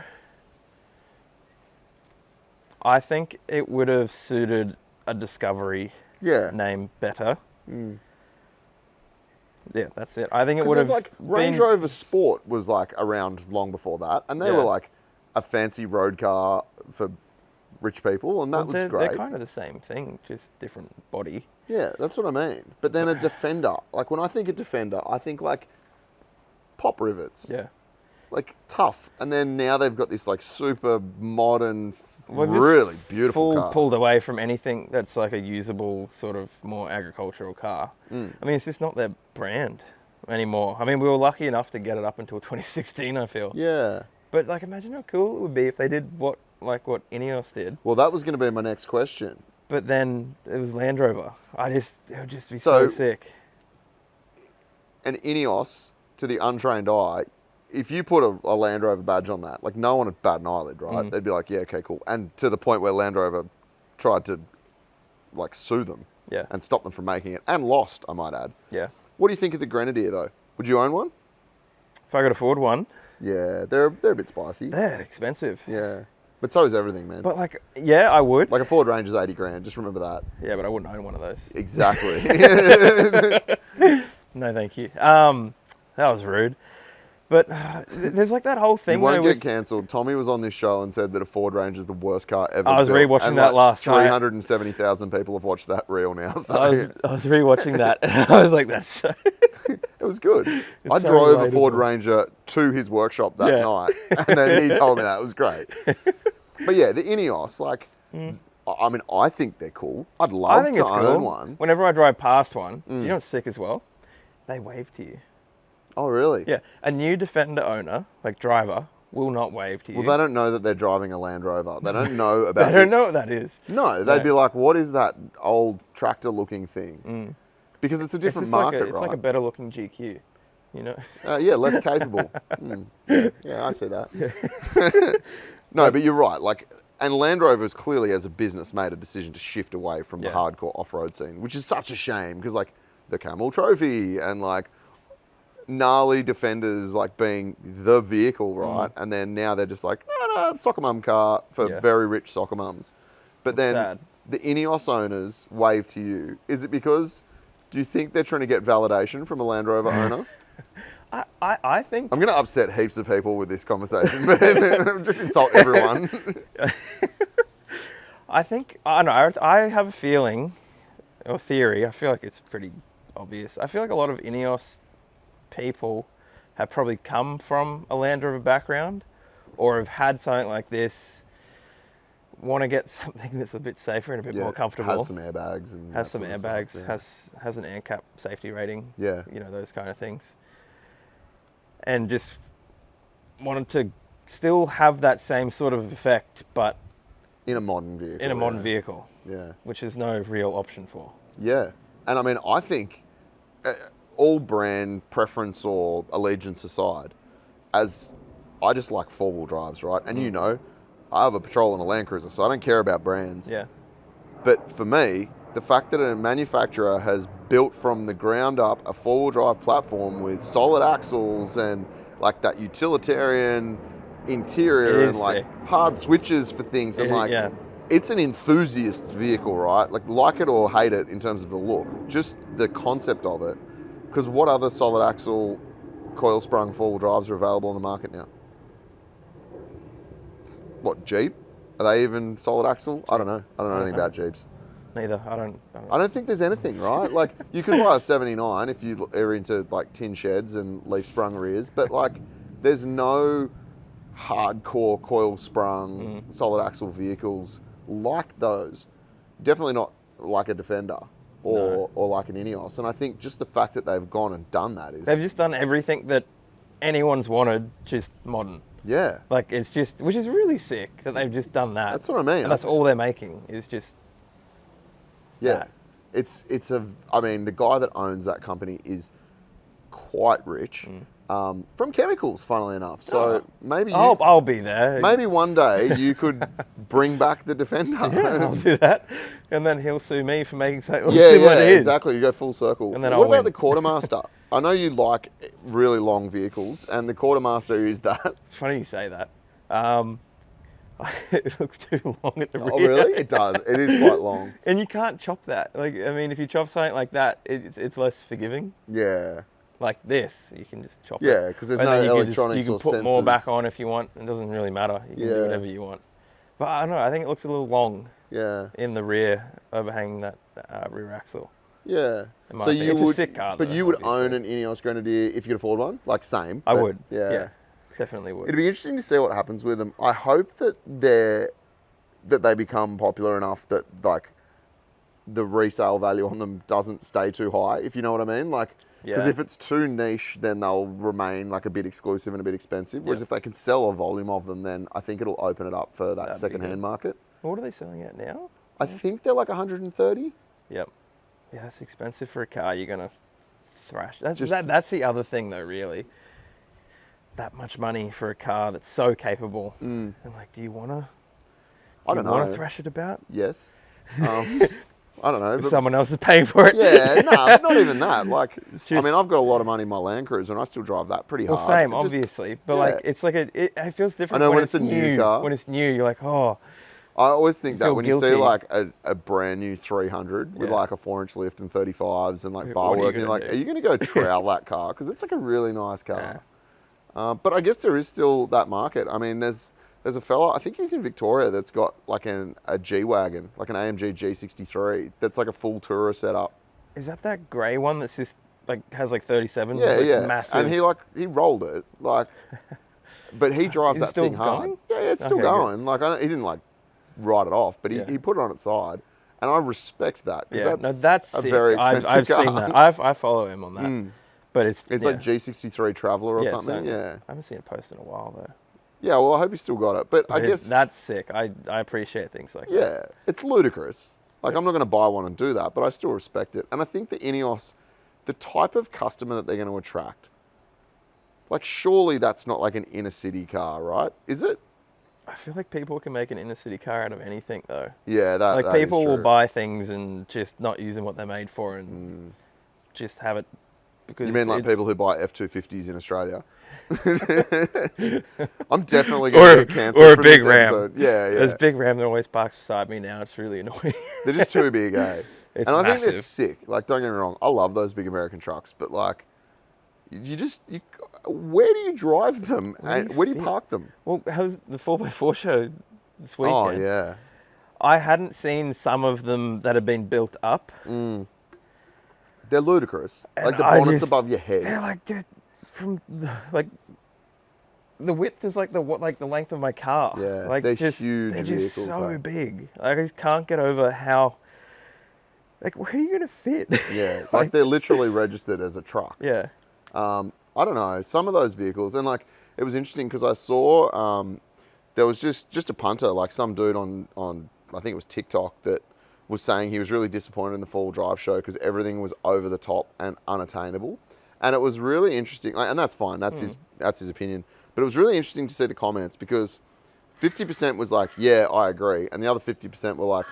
I think it would have suited a Discovery name better. Yeah, that's it. I think it would have like Range Rover Sport was like around long before that, and they were like a fancy road car for rich people, and that was great. They're kind of the same thing, just different body. Yeah, that's what I mean. But then a Defender, like when I think of Defender, I think like pop rivets. Yeah. Like tough. And then now they've got this like super modern, really beautiful car. Pulled away from anything that's like a usable sort of more agricultural car. I mean, it's just not their brand anymore. I mean, we were lucky enough to get it up until 2016, I feel. Yeah. But like, imagine how cool it would be if they did what Ineos did. Well, that was going to be my next question. But then it was Land Rover. It would just be so sick. An Ineos, to the untrained eye, if you put a Land Rover badge on that, like no one would bat an eyelid, right? They'd be like, yeah, okay, cool. And to the point where Land Rover tried to like sue them and stop them from making it, and lost, I might add. Yeah. What do you think of the Grenadier though? Would you own one? If I could afford one. Yeah, they're a bit spicy. They're expensive. Yeah. But so is everything, man. But like, yeah, I would. Like a Ford Ranger's 80 grand, just remember that. Yeah, but I wouldn't own one of those. Exactly. No, thank you. That was rude. But there's like that whole thing. You won't get cancelled. Tommy was on this show and said that a Ford Ranger's the worst car ever. I was rewatching that last night. 370,000 people have watched that reel now. So. I was rewatching that and I was like, that's so... It was good. I drove a Ford Ranger to his workshop that night and then he told me that. It was great. But yeah, the Ineos, like, I mean, I think they're cool. I'd love to own one. Whenever I drive past one, you know what's sick as well? They wave to you. Oh, really? Yeah. A new Defender owner, like driver, will not wave to you. Well, they don't know that they're driving a Land Rover. They don't know about They don't know what that is. No, they'd be like, what is that old tractor-looking thing? Because it's a different market, right? It's like a better-looking GQ, you know? Yeah, less capable. Yeah, I see that. No, but you're right. Like, and Land Rover's clearly, as a business, made a decision to shift away from the hardcore off-road scene, which is such a shame because, like, the Camel Trophy and like gnarly Defenders like being the vehicle, right? And then now they're just like, no, soccer mum car for very rich soccer mums. But then the Ineos owners wave to you. Is it because, do you think they're trying to get validation from a Land Rover owner? I think... I'm going to upset heaps of people with this conversation, but just insult everyone. I think, I don't know, I have a feeling, or theory, I feel like it's pretty obvious. I feel like a lot of Ineos people have probably come from a Land Rover background or have had something like this, want to get something that's a bit safer and a bit more comfortable. Has some airbags. And has some airbags, has an air cap safety rating. Yeah. You know, those kind of things. And just wanted to still have that same sort of effect, but in a modern vehicle. In a modern vehicle. Yeah. Which there's no real option for. Yeah. And I mean, I think all brand preference or allegiance aside, as I just like four-wheel drives, right? And you know, I have a Patrol and a Land Cruiser, so I don't care about brands. Yeah. But for me, the fact that a manufacturer has built from the ground up a four-wheel drive platform with solid axles and like that utilitarian interior and like hard switches for things and like it's an enthusiast vehicle, right? Like it or hate it in terms of the look, just the concept of it. Because what other solid axle coil sprung four-wheel drives are available on the market now? What, Jeep? Are they even solid axle? I don't know. I don't know anything about Jeeps. Neither. I don't think there's anything, right? Like you could buy a 79 if you are into like tin sheds and leaf sprung rears, but like there's no hardcore coil sprung solid axle vehicles like those. Definitely not like a Defender or like an Ineos. And I think just the fact that they've gone and done that is... They've just done everything that anyone's wanted, just modern. Yeah. Like it's just, which is really sick that they've just done that. That's what I mean. And that's all they're making is just... Yeah. That. I mean, the guy that owns that company is quite rich. From chemicals, funnily enough. So maybe I'll be there. Maybe one day you could bring back the Defender. Yeah, I'll do that. And then he'll sue me for making something similar to his. Exactly. You go full circle. And then what about the Quartermaster? I know you like really long vehicles, and the Quartermaster is that. It's funny you say that. It looks too long at the rear. Oh, really? It does. It is quite long. And you can't chop that. Like, I mean, if you chop something like that, it's less forgiving. Yeah. Like this, you can just chop it. Yeah, because there's no electronics or sensors. You can put more back on if you want. It doesn't really matter. You can do whatever you want. But I don't know. I think it looks a little long. Yeah. In the rear, overhanging that rear axle. Yeah. So you would, it's a sick car, but you would own an Ineos Grenadier if you could afford one? Like same? I would. Yeah. Definitely would. It'd be interesting to see what happens with them. I hope that they become popular enough that like the resale value on them doesn't stay too high, if you know what I mean. Like, because if it's too niche, then they'll remain like a bit exclusive and a bit expensive. Whereas if they can sell a volume of them, then I think it'll open it up for that second-hand market. What are they selling at now? I think they're like 130. Yep. Yeah, that's expensive for a car. You're gonna thrash. That's the other thing, though. Really, that much money for a car that's so capable. And like, do you wanna? I don't know. Want to thrash it about? Yes. I don't know. If someone else is paying for it. Yeah, no, not even that. Like, I mean, I've got a lot of money in my Land Cruiser, and I still drive that pretty hard. Well, same, obviously. But like, it's like it feels different. I know when it's a new car. When it's new, you're like, oh. I always think that when you see like a brand new 300 with like a 4-inch lift and 35s and like bar work, you're like, are you going to go trowel that car? Because it's like a really nice car. But I guess there is still that market. I mean, there's a fella, I think he's in Victoria, that's got like a G-Wagon, like an AMG G63, that's like a full tourer setup. Is that grey one that's just like has like 37s? Yeah, Massive. And he rolled it, like, but he drives that thing hard. Going? Yeah, it's still going. Good. Like, he didn't like write it off, but he put it on its side, and I respect that because that's a very expensive car. I've seen that. I follow him on that, but it's like G63 Traveller or something. I haven't seen a post in a while though. Yeah, well, I hope he's still got it, but I guess that's sick. I appreciate things like that. Yeah, it's ludicrous. Like, I'm not going to buy one and do that, but I still respect it. And I think the Ineos, the type of customer that they're going to attract, like, surely that's not like an inner city car, right? Is it? I feel like people can make an inner city car out of anything, though. Yeah, that people is true. will buy things and just not use them what they're made for and just have it. Because you mean like people who buy F-250s in Australia? I'm definitely going to get cancelled or a from big this Ram. Episode. Yeah. There's a big Ram that always parks beside me now. It's really annoying. They're just too big, eh? It's and I massive. think they're sick. Like, don't get me wrong. I love those big American trucks, but like, where do you drive them? Where do you park them? Well, how's the 4x4 show this weekend? Oh, yeah. I hadn't seen some of them that have been built up. They're ludicrous. And like the bonnet's above your head. They're like, dude, like the width is like the length of my car. Yeah, like they're huge They're vehicles. Just so big. Like, I just can't get over how. Like, where are you gonna fit? Yeah, like they're literally registered as a truck. Yeah. I don't know, some of those vehicles, and like it was interesting because I saw there was just a punter, like some dude on I think it was TikTok, that was saying he was really disappointed in the 4-wheel drive show because everything was over the top and unattainable. And it was really interesting, and that's fine, that's his opinion. But it was really interesting to see the comments because 50% was like, yeah, I agree. And the other 50% were like,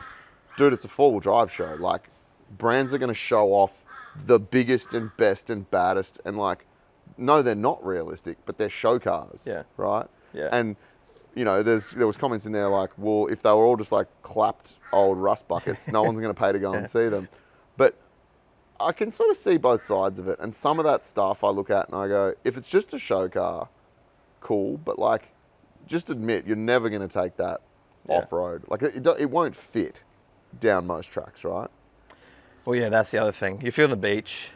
dude, it's a four-wheel drive show. Like, brands are going to show off the biggest and best and baddest. And like, no, they're not realistic, but they're show cars. Yeah. Right? Yeah. And, you know, there was comments in there like, well, if they were all just like clapped old rust buckets, no one's going to pay to go and see them. But I can sort of see both sides of it. And some of that stuff I look at and I go, if it's just a show car, cool. But like, just admit you're never going to take that off-road. Like, it won't fit down most tracks, right? Well, yeah, that's the other thing. You feel the beach.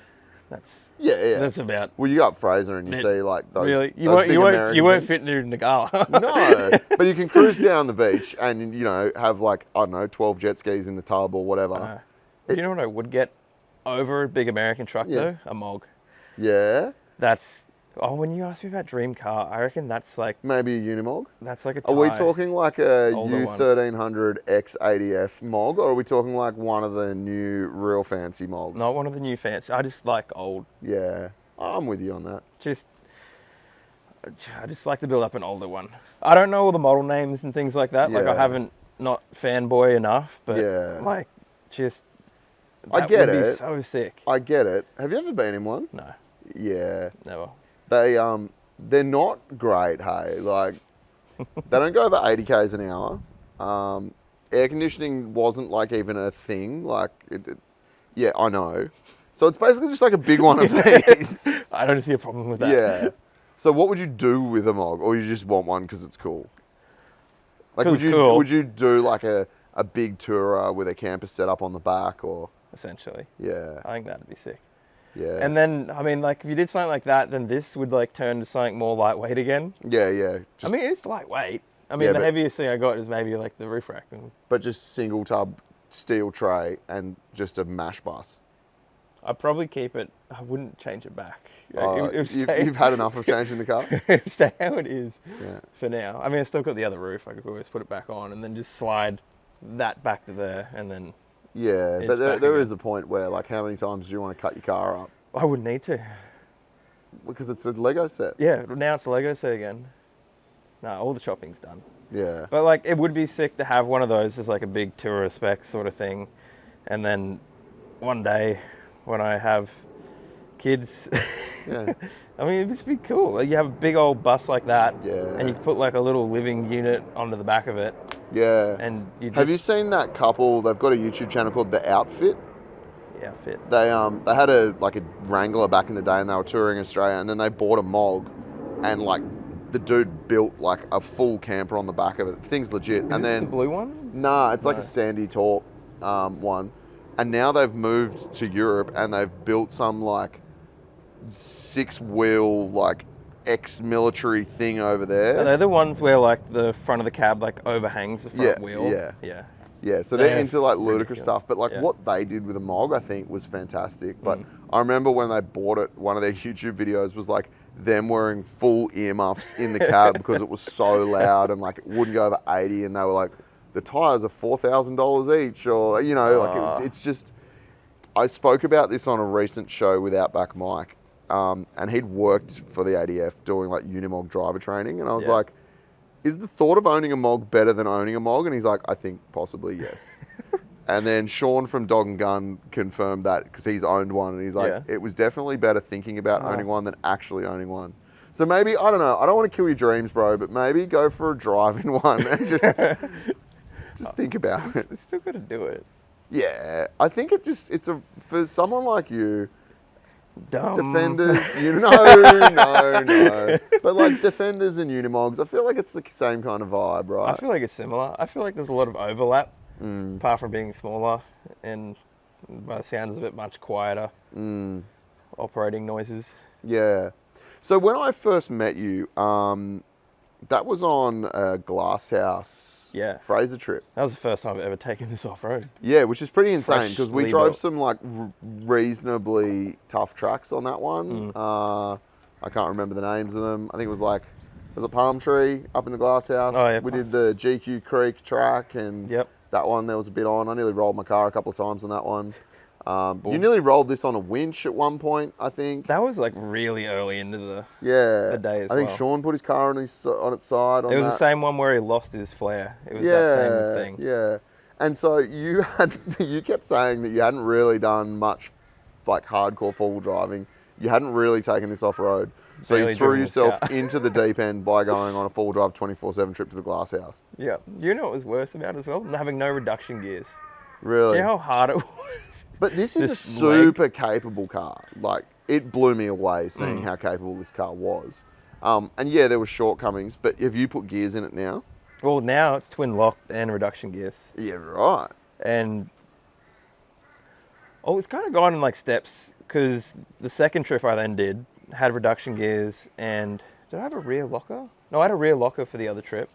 That's about. Well, you go up Fraser and you see like those. Really, you those won't fit in the car. No, but you can cruise down the beach and, you know, have like, I don't know, 12 jet skis in the tub or whatever. You know what I would get over a big American truck though? A Mog. Yeah. When you asked me about dream car, I reckon that's like maybe a Unimog. That's like a. Are we talking like a U1300 X80F Mog, or are we talking like one of the new real fancy Mogs? Not one of the new fancy. I just like old. Yeah, I'm with you on that. I just like to build up an older one. I don't know all the model names and things like that. Like I haven't not fanboy enough, but like just. I get would it. Be so sick. I get it. Have you ever been in one? No. Yeah. Never. They're not great, hey. Like, they don't go over 80 k's an hour. Air conditioning wasn't like even a thing. Like, yeah, I know. So it's basically just like a big one of these. I don't see a problem with that. Yeah. So what would you do with a Mog, or you just want one because it's cool? Like, would you do like a big tourer with a camper set up on the back, or? Essentially. Yeah. I think that'd be sick. Yeah. And then, I mean, like, if you did something like that, then this would, like, turn to something more lightweight again. Yeah, yeah. I mean, it's lightweight. I mean, the heaviest thing I got is maybe, like, the roof rack. But just single tub steel tray and just a mash bus. I'd probably keep it. I wouldn't change it back. You've had enough of changing the car? Stay how it is for now. I mean, I still got the other roof. I could always put it back on and then just slide that back to there and then... Yeah, but there is a point where, like, how many times do you want to cut your car up? I wouldn't need to. Because it's a Lego set. Yeah, now it's a Lego set again. No, all the chopping's done. Yeah. But, like, it would be sick to have one of those as, like, a big tourer spec sort of thing. And then one day when I have kids, yeah. I mean, it'd just be cool. Like, you have a big old bus like that, and you can put, like, a little living unit onto the back of it. Yeah. And have you seen that couple? They've got a YouTube channel called The Outfit. The Outfit. They had a Wrangler back in the day, and they were touring Australia, and then they bought a Mog, and like the dude built like a full camper on the back of it. The thing's legit. Is this the blue one? Nah, it's like a sandy taupe one, and now they've moved to Europe and they've built some like 6-wheel like ex-military thing over there. Are they the ones where like the front of the cab like overhangs the front wheel? Yeah, so they're into like ludicrous stuff, but like what they did with a Mog, I think, was fantastic. But I remember when they bought it, one of their YouTube videos was like them wearing full earmuffs in the cab because it was so loud and like it wouldn't go over 80, and they were like, the tires are $4,000 each, or you know, like it's just. I spoke about this on a recent show with Outback Mike, and he'd worked for the ADF doing like Unimog driver training, and I was like, is the thought of owning a Mog better than owning a Mog? And he's like, I think possibly yes. And then Sean from Dog and Gun confirmed that because he's owned one, and he's like, it was definitely better thinking about owning one than actually owning one. So maybe, I don't know, I don't want to kill your dreams, bro, but maybe go for a drive in one and just think about it. You still got to do it. Yeah, I think for someone like you, dumb. Defenders, no. But like Defenders and Unimogs, I feel like it's the same kind of vibe, right? I feel like it's similar. I feel like there's a lot of overlap, apart from being smaller and by the sounds of it, much quieter operating noises. Yeah. So when I first met you, that was on a Glasshouse Fraser trip. That was the first time I've ever taken this off-road. Yeah, which is pretty insane because we drove some like reasonably tough tracks on that one. I can't remember the names of them. I think it was like, was it Palm Tree up in the Glasshouse? Oh, yeah. We did the GQ Creek track, and that one there was a bit on. I nearly rolled my car a couple of times on that one. You nearly rolled this on a winch at one point, I think. That was like really early into the day as I think well. Sean put his car on its side. It was the same one where he lost his flare. It was that same thing. Yeah. And so you kept saying that you hadn't really done much like hardcore four-wheel driving. You hadn't really taken this off-road. So you threw yourself into the deep end by going on a four-wheel drive 24/7 trip to the glass house. Yeah. You know what was worse about it as well? Having no reduction gears. Really? Do you know how hard it was? But this is a super capable car. Like, it blew me away seeing how capable this car was. And yeah, there were shortcomings, but have you put gears in it now? Well, now it's twin locked and reduction gears. Yeah, right. And it's kind of gone in like steps, because the second trip I then did had reduction gears, and did I have a rear locker? No, I had a rear locker for the other trip,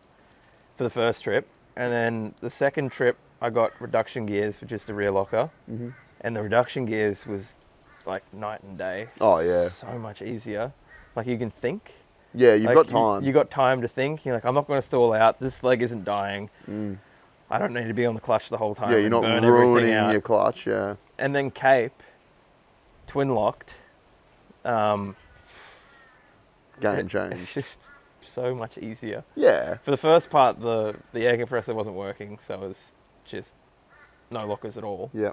for the first trip. And then the second trip I got reduction gears for just the rear locker. Mm-hmm. And the reduction gears was like night and day. Oh, yeah. So much easier. Like, you can think. Yeah, you've got time. You got time to think. You're like, I'm not going to stall out. This leg isn't dying. I don't need to be on the clutch the whole time. Yeah, you're not ruining your clutch, yeah. And then Cape, twin locked. Game change. It's just so much easier. Yeah. For the first part, the air compressor wasn't working, so it was just no lockers at all. Yeah.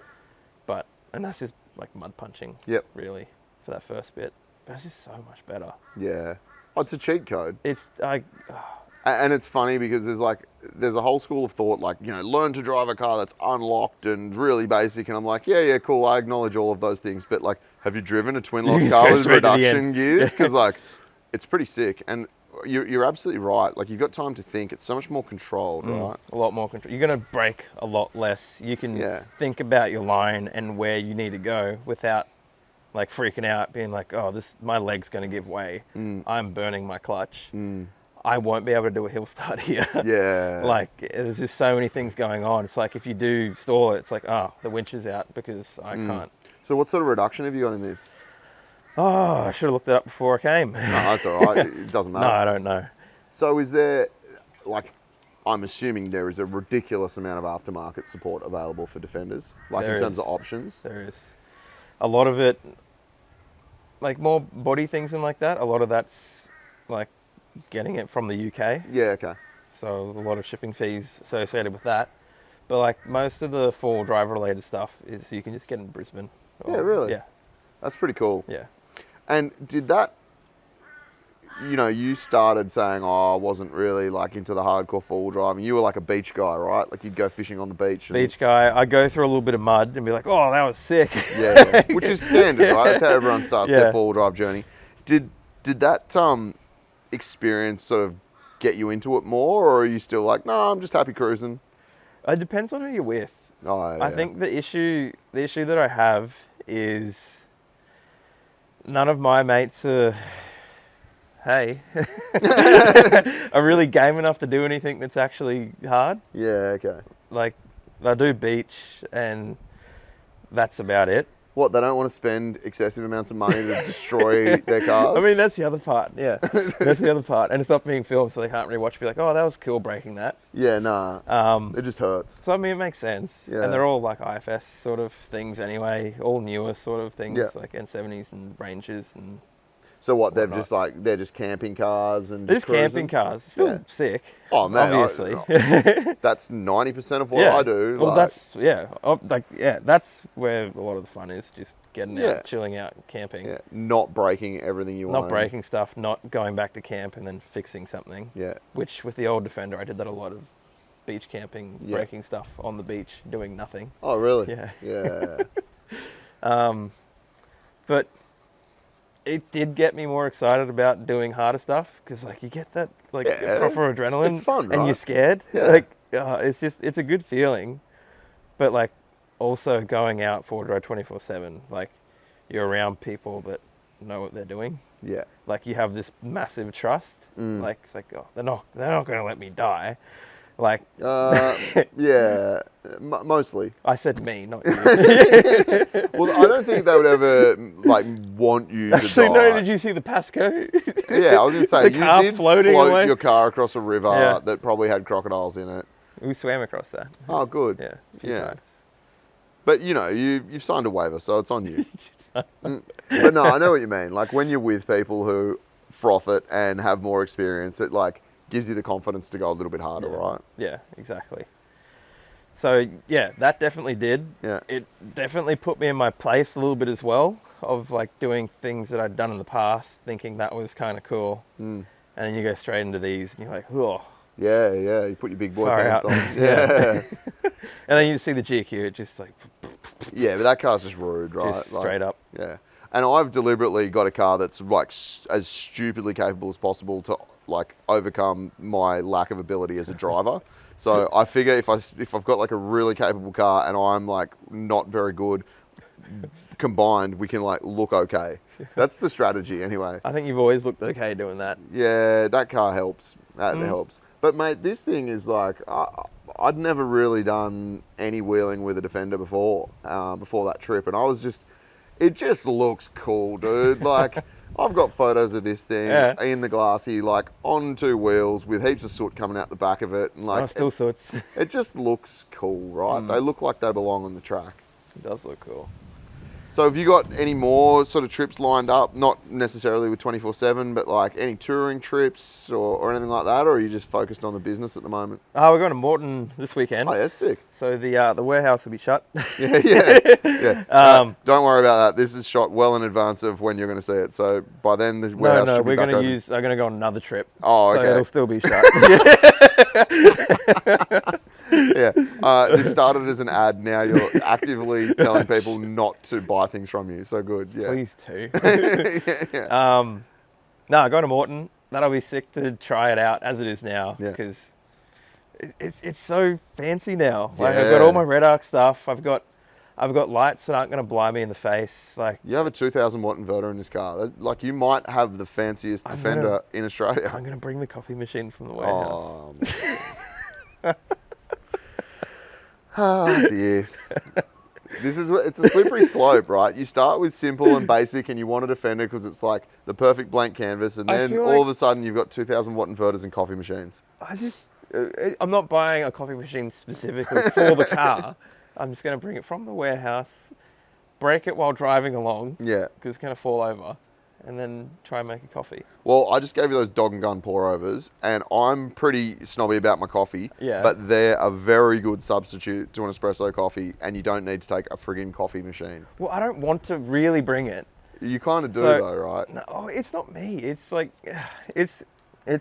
And that's just like mud punching. Yep. Really, for that first bit. But it's just so much better. Yeah. Oh, it's a cheat code. And it's funny because there's a whole school of thought, like, you know, learn to drive a car that's unlocked and really basic. And I'm like, yeah, cool. I acknowledge all of those things. But like, have you driven a twin lock car with reduction gears? Because like, it's pretty sick. And you're absolutely right. Like, you've got time to think. It's so much more controlled, right? A lot more control. You're going to brake a lot less. You can think about your line and where you need to go without like freaking out, being like, oh, my leg's going to give way. I'm burning my clutch. I won't be able to do a hill start here. Yeah. Like, there's just so many things going on. It's like, if you do stall it, it's like, oh, the winch is out because I can't. So what sort of reduction have you got in this? Oh, I should have looked it up before I came. No, that's all right. It doesn't matter. No, I don't know. So is there, like, I'm assuming there is a ridiculous amount of aftermarket support available for Defenders, like in terms of options? There is. A lot of it, like more body things and like that, a lot of that's like getting it from the UK. Yeah, okay. So a lot of shipping fees associated with that. But like most of the four-wheel drive related stuff is you can just get in Brisbane. Yeah, really? Yeah. That's pretty cool. Yeah. And did that, you know, you started saying, oh, I wasn't really like into the hardcore four-wheel driving. You were like a beach guy, right? Like you'd go fishing on the beach. Beach guy. I'd go through a little bit of mud and be like, oh, that was sick. Yeah. Which is standard, right? That's how everyone starts their four-wheel drive journey. Did that experience sort of get you into it more, or are you still like, no, I'm just happy cruising? It depends on who you're with. Oh, yeah. I think the issue that I have is none of my mates are really game enough to do anything that's actually hard. Yeah, okay. Like, they'll do beach and that's about it. What, they don't want to spend excessive amounts of money to destroy their cars? I mean, that's the other part, yeah. That's the other part. And it's not being filmed, so they can't really watch and be like, oh, that was cool breaking that. Yeah, nah. It just hurts. So, I mean, it makes sense. Yeah. And they're all like IFS sort of things anyway, all newer sort of things, Yeah. like N70s and Rangers and... So what, they're just camping cars and They're just just camping cars. Still sick. Oh, man. Obviously. That's 90% of what I do. Well, that's where a lot of the fun is, just getting out, chilling out, camping. Yeah. Not breaking everything you want. Not breaking stuff, not going back to camp and then fixing something. Yeah. Which, with the old Defender, I did that a lot of beach camping, breaking stuff on the beach, doing nothing. Oh, really? Yeah. Yeah. But it did get me more excited about doing harder stuff, because like you get that like proper adrenaline. It's fun, right? And you're scared. Yeah. Like it's a good feeling. But like also going out for drive 24/7, like you're around people that know what they're doing. Yeah. Like you have this massive trust. Like it's like, oh, they're not going to let me die. Like, yeah, mostly. I said me, not you. Well, I don't think they would ever like want you to Actually, die. no. Did you see the Pasco? Yeah, I was going to say, The you car did floating float away. your car across a river that probably had crocodiles in it. We swam across that. Oh, good. Yeah, a few times. But you know, you've signed a waiver, so it's on you. But no, I know what you mean. Like when you're with people who froth it and have more experience, it like gives you the confidence to go a little bit harder, right? Yeah, exactly. So yeah, that definitely did. Yeah. It definitely put me in my place a little bit as well, of like doing things that I'd done in the past, thinking that was kind of cool. And then you go straight into these and you're like, oh. Yeah, you put your big boy Far pants out. on. Yeah. And then you see the GQ, it just like Yeah, but that car's just rude, right? just straight up. Yeah. And I've deliberately got a car that's like as stupidly capable as possible to like overcome my lack of ability as a driver. So I figure if I've got like a really capable car and I'm like not very good, combined we can like look okay. That's the strategy anyway. I think you've always looked okay doing that. Yeah, that car helps. That helps. But mate, this thing is like I'd never really done any wheeling with a Defender before that trip, and it just looks cool, dude. Like I've got photos of this thing in the glassy, like on two wheels with heaps of soot coming out the back of it, and like Still soots. it just looks cool, right? They look like they belong on the track. It does look cool. So have you got any more sort of trips lined up? Not necessarily with 24/7, but like any touring trips or anything like that? Or are you just focused on the business at the moment? We're going to Morton this weekend. Oh, yeah, sick. So the warehouse will be shut. Yeah. Don't worry about that. This is shot well in advance of when you're going to see it. So by then, the warehouse should be we're back going open. to I'm going to go on another trip. Oh, okay. So it'll still be shut. Yeah. This started as an ad. Now you're actively telling people not to buy things from you. So good. Yeah. Please do. Yeah. No, go to Morton. That'll be sick to try it out as it is now, Yeah. because it's so fancy now. Like I've got all my Red Arc stuff. I've got lights that aren't going to blind me in the face. Like You have a 2,000 watt inverter in this car. Like you might have the fanciest Defender in Australia. I'm going to bring the coffee machine from the warehouse. Oh, oh dear. It's a slippery slope, right? You start with simple and basic and you want a Defender because it's like the perfect blank canvas, and then all of a sudden you've got 2,000 watt inverters and coffee machines. I'm not buying a coffee machine specifically for the car. I'm just going to bring it from the warehouse, break it while driving along. Yeah. Because it's going to fall over, and then try and make a coffee. Well, I just gave you those dog and gun pour overs, and I'm pretty snobby about my coffee. Yeah. But they're a very good substitute to an espresso coffee, and you don't need to take a friggin' coffee machine. Well, I don't want to really bring it. You kind of do though, right? No, it's not me. It's like, it's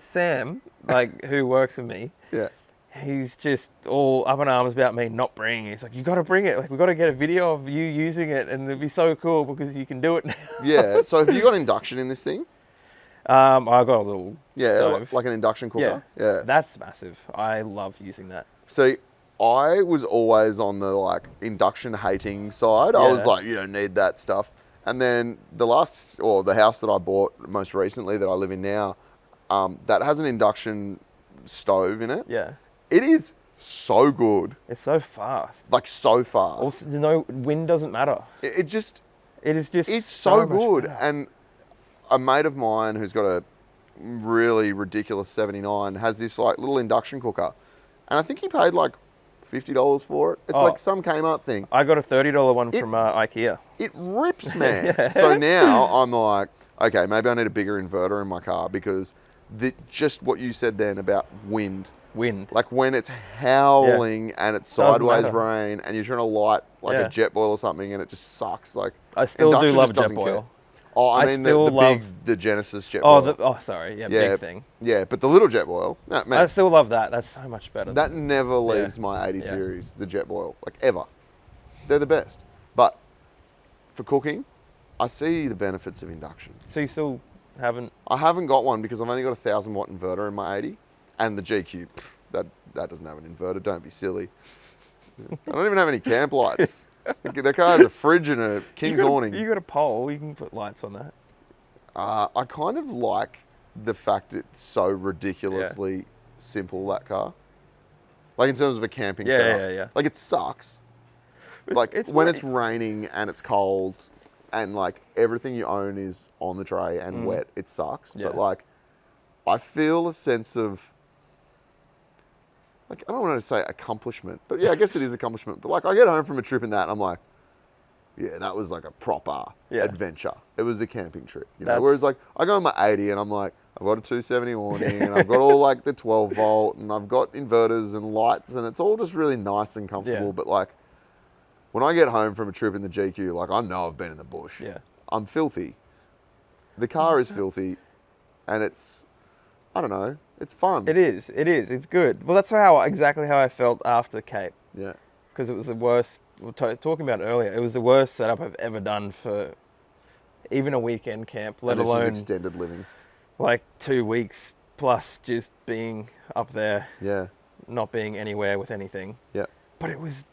Sam, like who works with me. Yeah. He's just all up in arms about me not bringing it. He's like, you got to bring it. Like, we got to get a video of you using it, and it'd be so cool because you can do it now. Yeah. So have you got induction in this thing? I got a little stove. like an induction cooker. Yeah. That's massive. I love using that. See, I was always on the like induction hating side. I was like, you don't need that stuff. And then the house that I bought most recently that I live in now, that has an induction stove in it. Yeah. It is so good. It's so fast. Like so fast. Also, wind doesn't matter. It is just. It's so good. better. And a mate of mine who's got a really ridiculous 79 has this like little induction cooker, and I think he paid like $50 for it. It's like some Kmart thing. I got a $30 one from IKEA. It rips, man. So now I'm like, okay, maybe I need a bigger inverter in my car because just what you said then about wind. Like when it's howling and it's sideways rain and you're trying to light like a jet boil or something and it just sucks. Like I still do love jet boil. Oh, I mean the Genesis jet boil. Sorry, big thing. Yeah, but the little jet boil, man, I still love that. That's so much better. That never leaves my 80 series, the jet boil, like ever. They're the best. But for cooking, I see the benefits of induction. So you still haven't? I haven't got one because I've only got a 1,000 watt inverter in my 80, and the GQ, that doesn't have an inverter. Don't be silly. I don't even have any camp lights. The car has a fridge and a King's awning. You got a pole. You can put lights on that. I kind of like the fact it's so ridiculously simple, that car. Like in terms of a camping setup. Yeah. Like it sucks. Like when it's raining and it's cold and like everything you own is on the tray and wet, it sucks. But like I feel a sense of like, I don't want to say accomplishment, but yeah, I guess it is accomplishment. But like, I get home from a trip in that, and I'm like, yeah, that was like a proper adventure. It was a camping trip, you know. Whereas like, I go on my 80, and I'm like, I've got a 270 awning, and I've got all like the 12 volt, and I've got inverters and lights, and it's all just really nice and comfortable. Yeah. But like, when I get home from a trip in the GQ, like, I know I've been in the bush. Yeah. I'm filthy. The car is filthy, and it's, I don't know, it's fun. It is. It's good. Well, that's exactly how I felt after Cape. Yeah. Because it was the worst. We were talking about it earlier. It was the worst setup I've ever done for even a weekend camp, let and this alone is extended living. Like 2 weeks plus just being up there. Yeah. Not being anywhere with anything. Yeah. But it was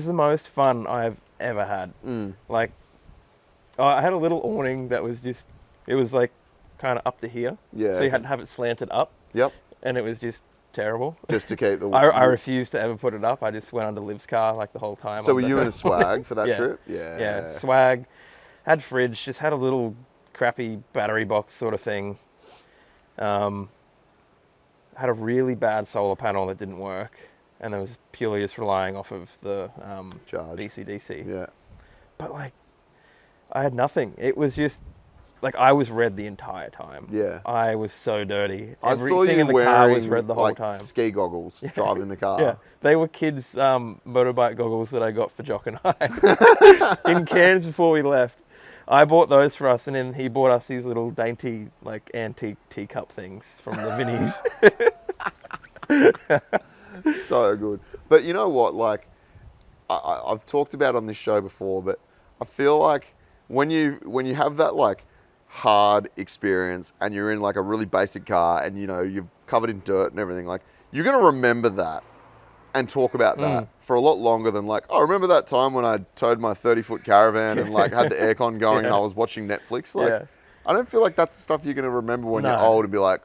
the most fun I've ever had. Like, I had a little awning that was just, it was like kind of up to here. Yeah. So you had to have it slanted up. Yep. And it was just terrible. Just to keep the... I refused to ever put it up. I just went under Liv's car like the whole time. So were you in a swag for that trip? Yeah. Yeah, swag. Had fridge, just had a little crappy battery box sort of thing. Had a really bad solar panel that didn't work. And it was purely just relying off of the charge. DC. Yeah. But like, I had nothing. It was just, like, I was red the entire time. Yeah. I was so dirty. I saw you in the wearing car was red the whole like time. ski goggles driving the car. Yeah, they were kids' motorbike goggles that I got for Jock and I in Cairns before we left. I bought those for us, and then he bought us these little dainty, like, antique teacup things from the Vinnies. So good. But you know what? Like, I've talked about on this show before, but I feel like when you have that like hard experience and you're in like a really basic car and you know you're covered in dirt and everything, like you're gonna remember that and talk about that for a lot longer than like, oh, remember that time when I towed my 30-foot caravan and like had the aircon going and I was watching Netflix? Like, I don't feel like that's the stuff you're gonna remember when you're old and be like,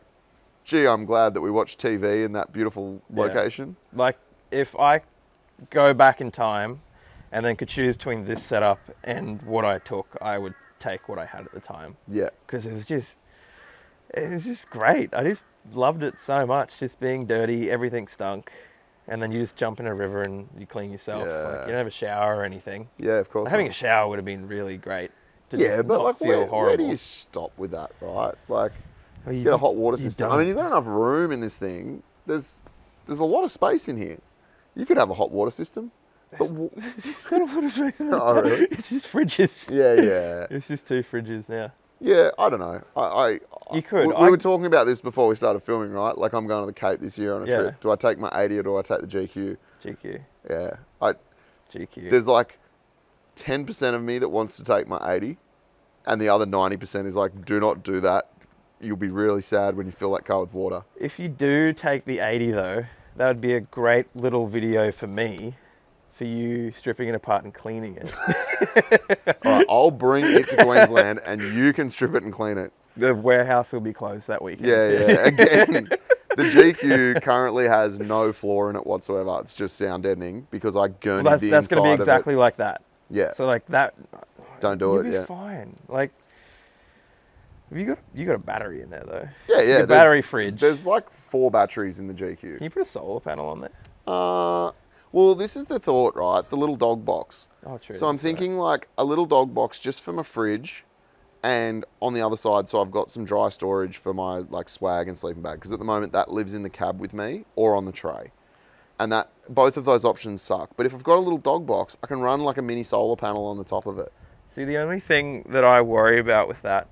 gee, I'm glad that we watched TV in that beautiful location. Like, if I go back in time and then could choose between this setup and what I took, I would take what I had at the time. Yeah. Because it was just great. I just loved it so much, just being dirty, everything stunk. And then you just jump in a river and you clean yourself. Yeah. Like, you don't have a shower or anything. Yeah, of course. Having a shower would have been really great. Yeah, but like, where do you stop with that, right? Like, get a hot water system. I mean, you've got enough room in this thing. There's a lot of space in here. You could have a hot water system. But it's got a lot of space in it. Oh, really? It's just fridges. Yeah. It's just 2 fridges now. Yeah, I don't know. You could. We were talking about this before we started filming, right? Like, I'm going to the Cape this year on a trip. Do I take my 80 or do I take the GQ? GQ. Yeah. GQ. There's like 10% of me that wants to take my 80, and the other 90% is like, do not do that. You'll be really sad when you fill that car with water. If you do take the 80 though, that would be a great little video for me, for you stripping it apart and cleaning it. All right, I'll bring it to Queensland and you can strip it and clean it. The warehouse will be closed that weekend. Yeah. Again, the GQ currently has no floor in it whatsoever. It's just sound deadening because I gurneyed the inside of it. That's going to be exactly like that. Yeah. So like that. Don't do it. You'll be fine. Like, you got a battery in there though. Yeah. Your battery fridge. There's like 4 batteries in the GQ. Can you put a solar panel on there? Well, this is the thought, right? The little dog box. Oh, true. So I'm thinking like a little dog box just for my fridge, and on the other side, so I've got some dry storage for my like swag and sleeping bag, because at the moment that lives in the cab with me or on the tray, and that both of those options suck. But if I've got a little dog box, I can run like a mini solar panel on the top of it. See, the only thing that I worry about with that,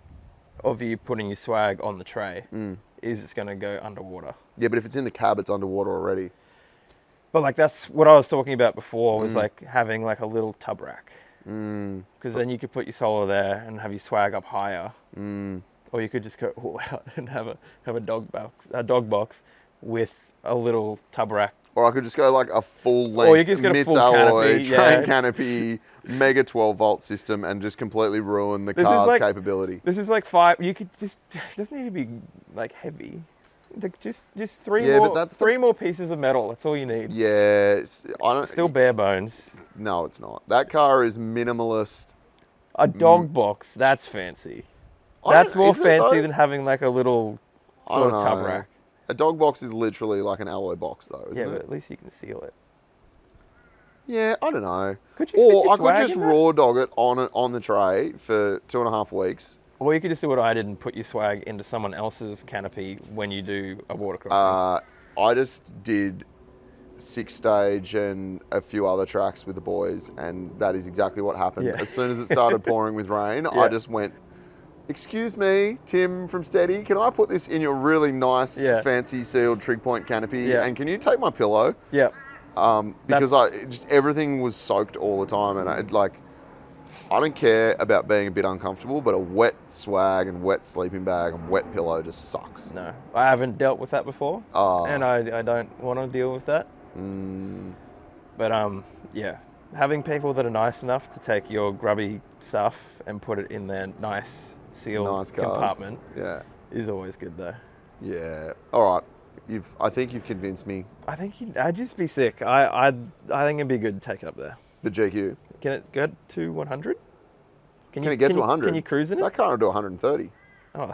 of you putting your swag on the tray, is it's going to go underwater. Yeah, but if it's in the cab, it's underwater already. But like, that's what I was talking about before, was like having like a little tub rack. Because then you could put your solar there and have your swag up higher. Or you could just go all out and have a dog box with a little tub rack. Or I could just go like a full length MITS alloy, train canopy, mega 12 volt system and just completely ruin the car's capability. This is like 5, you could just, it doesn't need to be like heavy. Like just 3 more pieces of metal. That's all you need. Yeah, Still bare bones. No, it's not. That car is minimalist. A dog box, that's fancy. That's more fancy than having like a little sort of tub rack. A dog box is literally like an alloy box, though, isn't Yeah, but it? at least you can seal it. Yeah, I don't know. Could you fit Or your I could swag just in that? raw dog it on the tray for 2.5 weeks. Or you could just do what I did and put your swag into someone else's canopy when you do a water crossing. I just did 6 stage and a few other tracks with the boys, and that is exactly what happened. Yeah. As soon as it started pouring with rain, Yeah. I just went, "Excuse me, Tim from Steady, can I put this in your really nice, Yeah. fancy sealed trig point canopy? Yeah. And can you take my pillow?" Yeah. Because everything was soaked all the time, and I don't care about being a bit uncomfortable, but a wet swag and wet sleeping bag and wet pillow just sucks. No, I haven't dealt with that before, Oh. and I don't want to deal with that. But yeah, having people that are nice enough to take your grubby stuff and put it in their nice sealed Nice cars. compartment Yeah. is always good though. Yeah. All right. I think you've convinced me. I think I'd just be sick. I think it'd be good to take it up there. The GQ. Can it go to 100? Can it get to 100? Can you cruise in it? That car will do 130. Oh,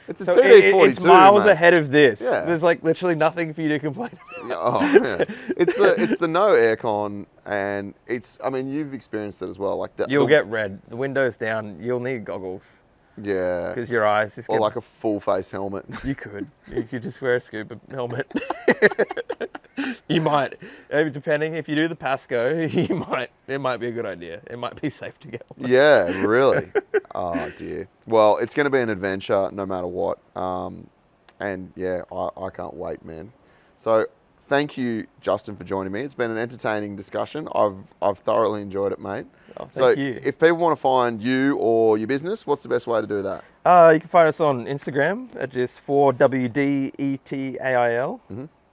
It's a so TD42. it's miles mate. ahead of this. Yeah. There's like literally nothing for you to complain about. Oh, yeah. It's the no aircon, and I mean, you've experienced it as well. Like that. You'll get red. The window's down. You'll need goggles Yeah. because your eyes just Or get... like a full face helmet. You could just wear a scuba helmet. You might, depending if you do the Pasco, it might be a good idea. It might be safe to get one. Yeah, really. Oh dear. Well, it's going to be an adventure no matter what. And yeah, I can't wait, man. So thank you, Justin, for joining me. It's been an entertaining discussion. I've thoroughly enjoyed it, mate. Oh, thank you. If people want to find you or your business, what's the best way to do that? You can find us on Instagram at just 4WDetail,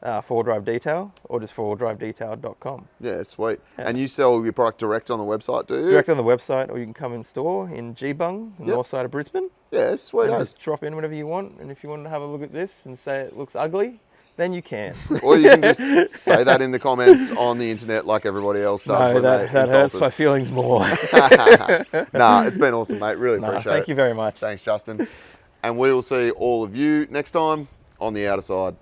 4WDetail, or just 4WDetail.com. Yeah, sweet. Yeah. And you sell your product direct on the website, do you? Direct on the website, or you can come in store in Geebung, the north side of Brisbane. Yeah, sweet. And as. just drop in whenever you want. And if you want to have a look at this and say it looks ugly, then you can. Or you can just say that in the comments on the internet like everybody else does. No, when that they hurts insult my us. feelings more. Nah, it's been awesome, mate. Really Nah, appreciate it. thank you very much. Thanks, Justin. And we will see all of you next time on the outer side.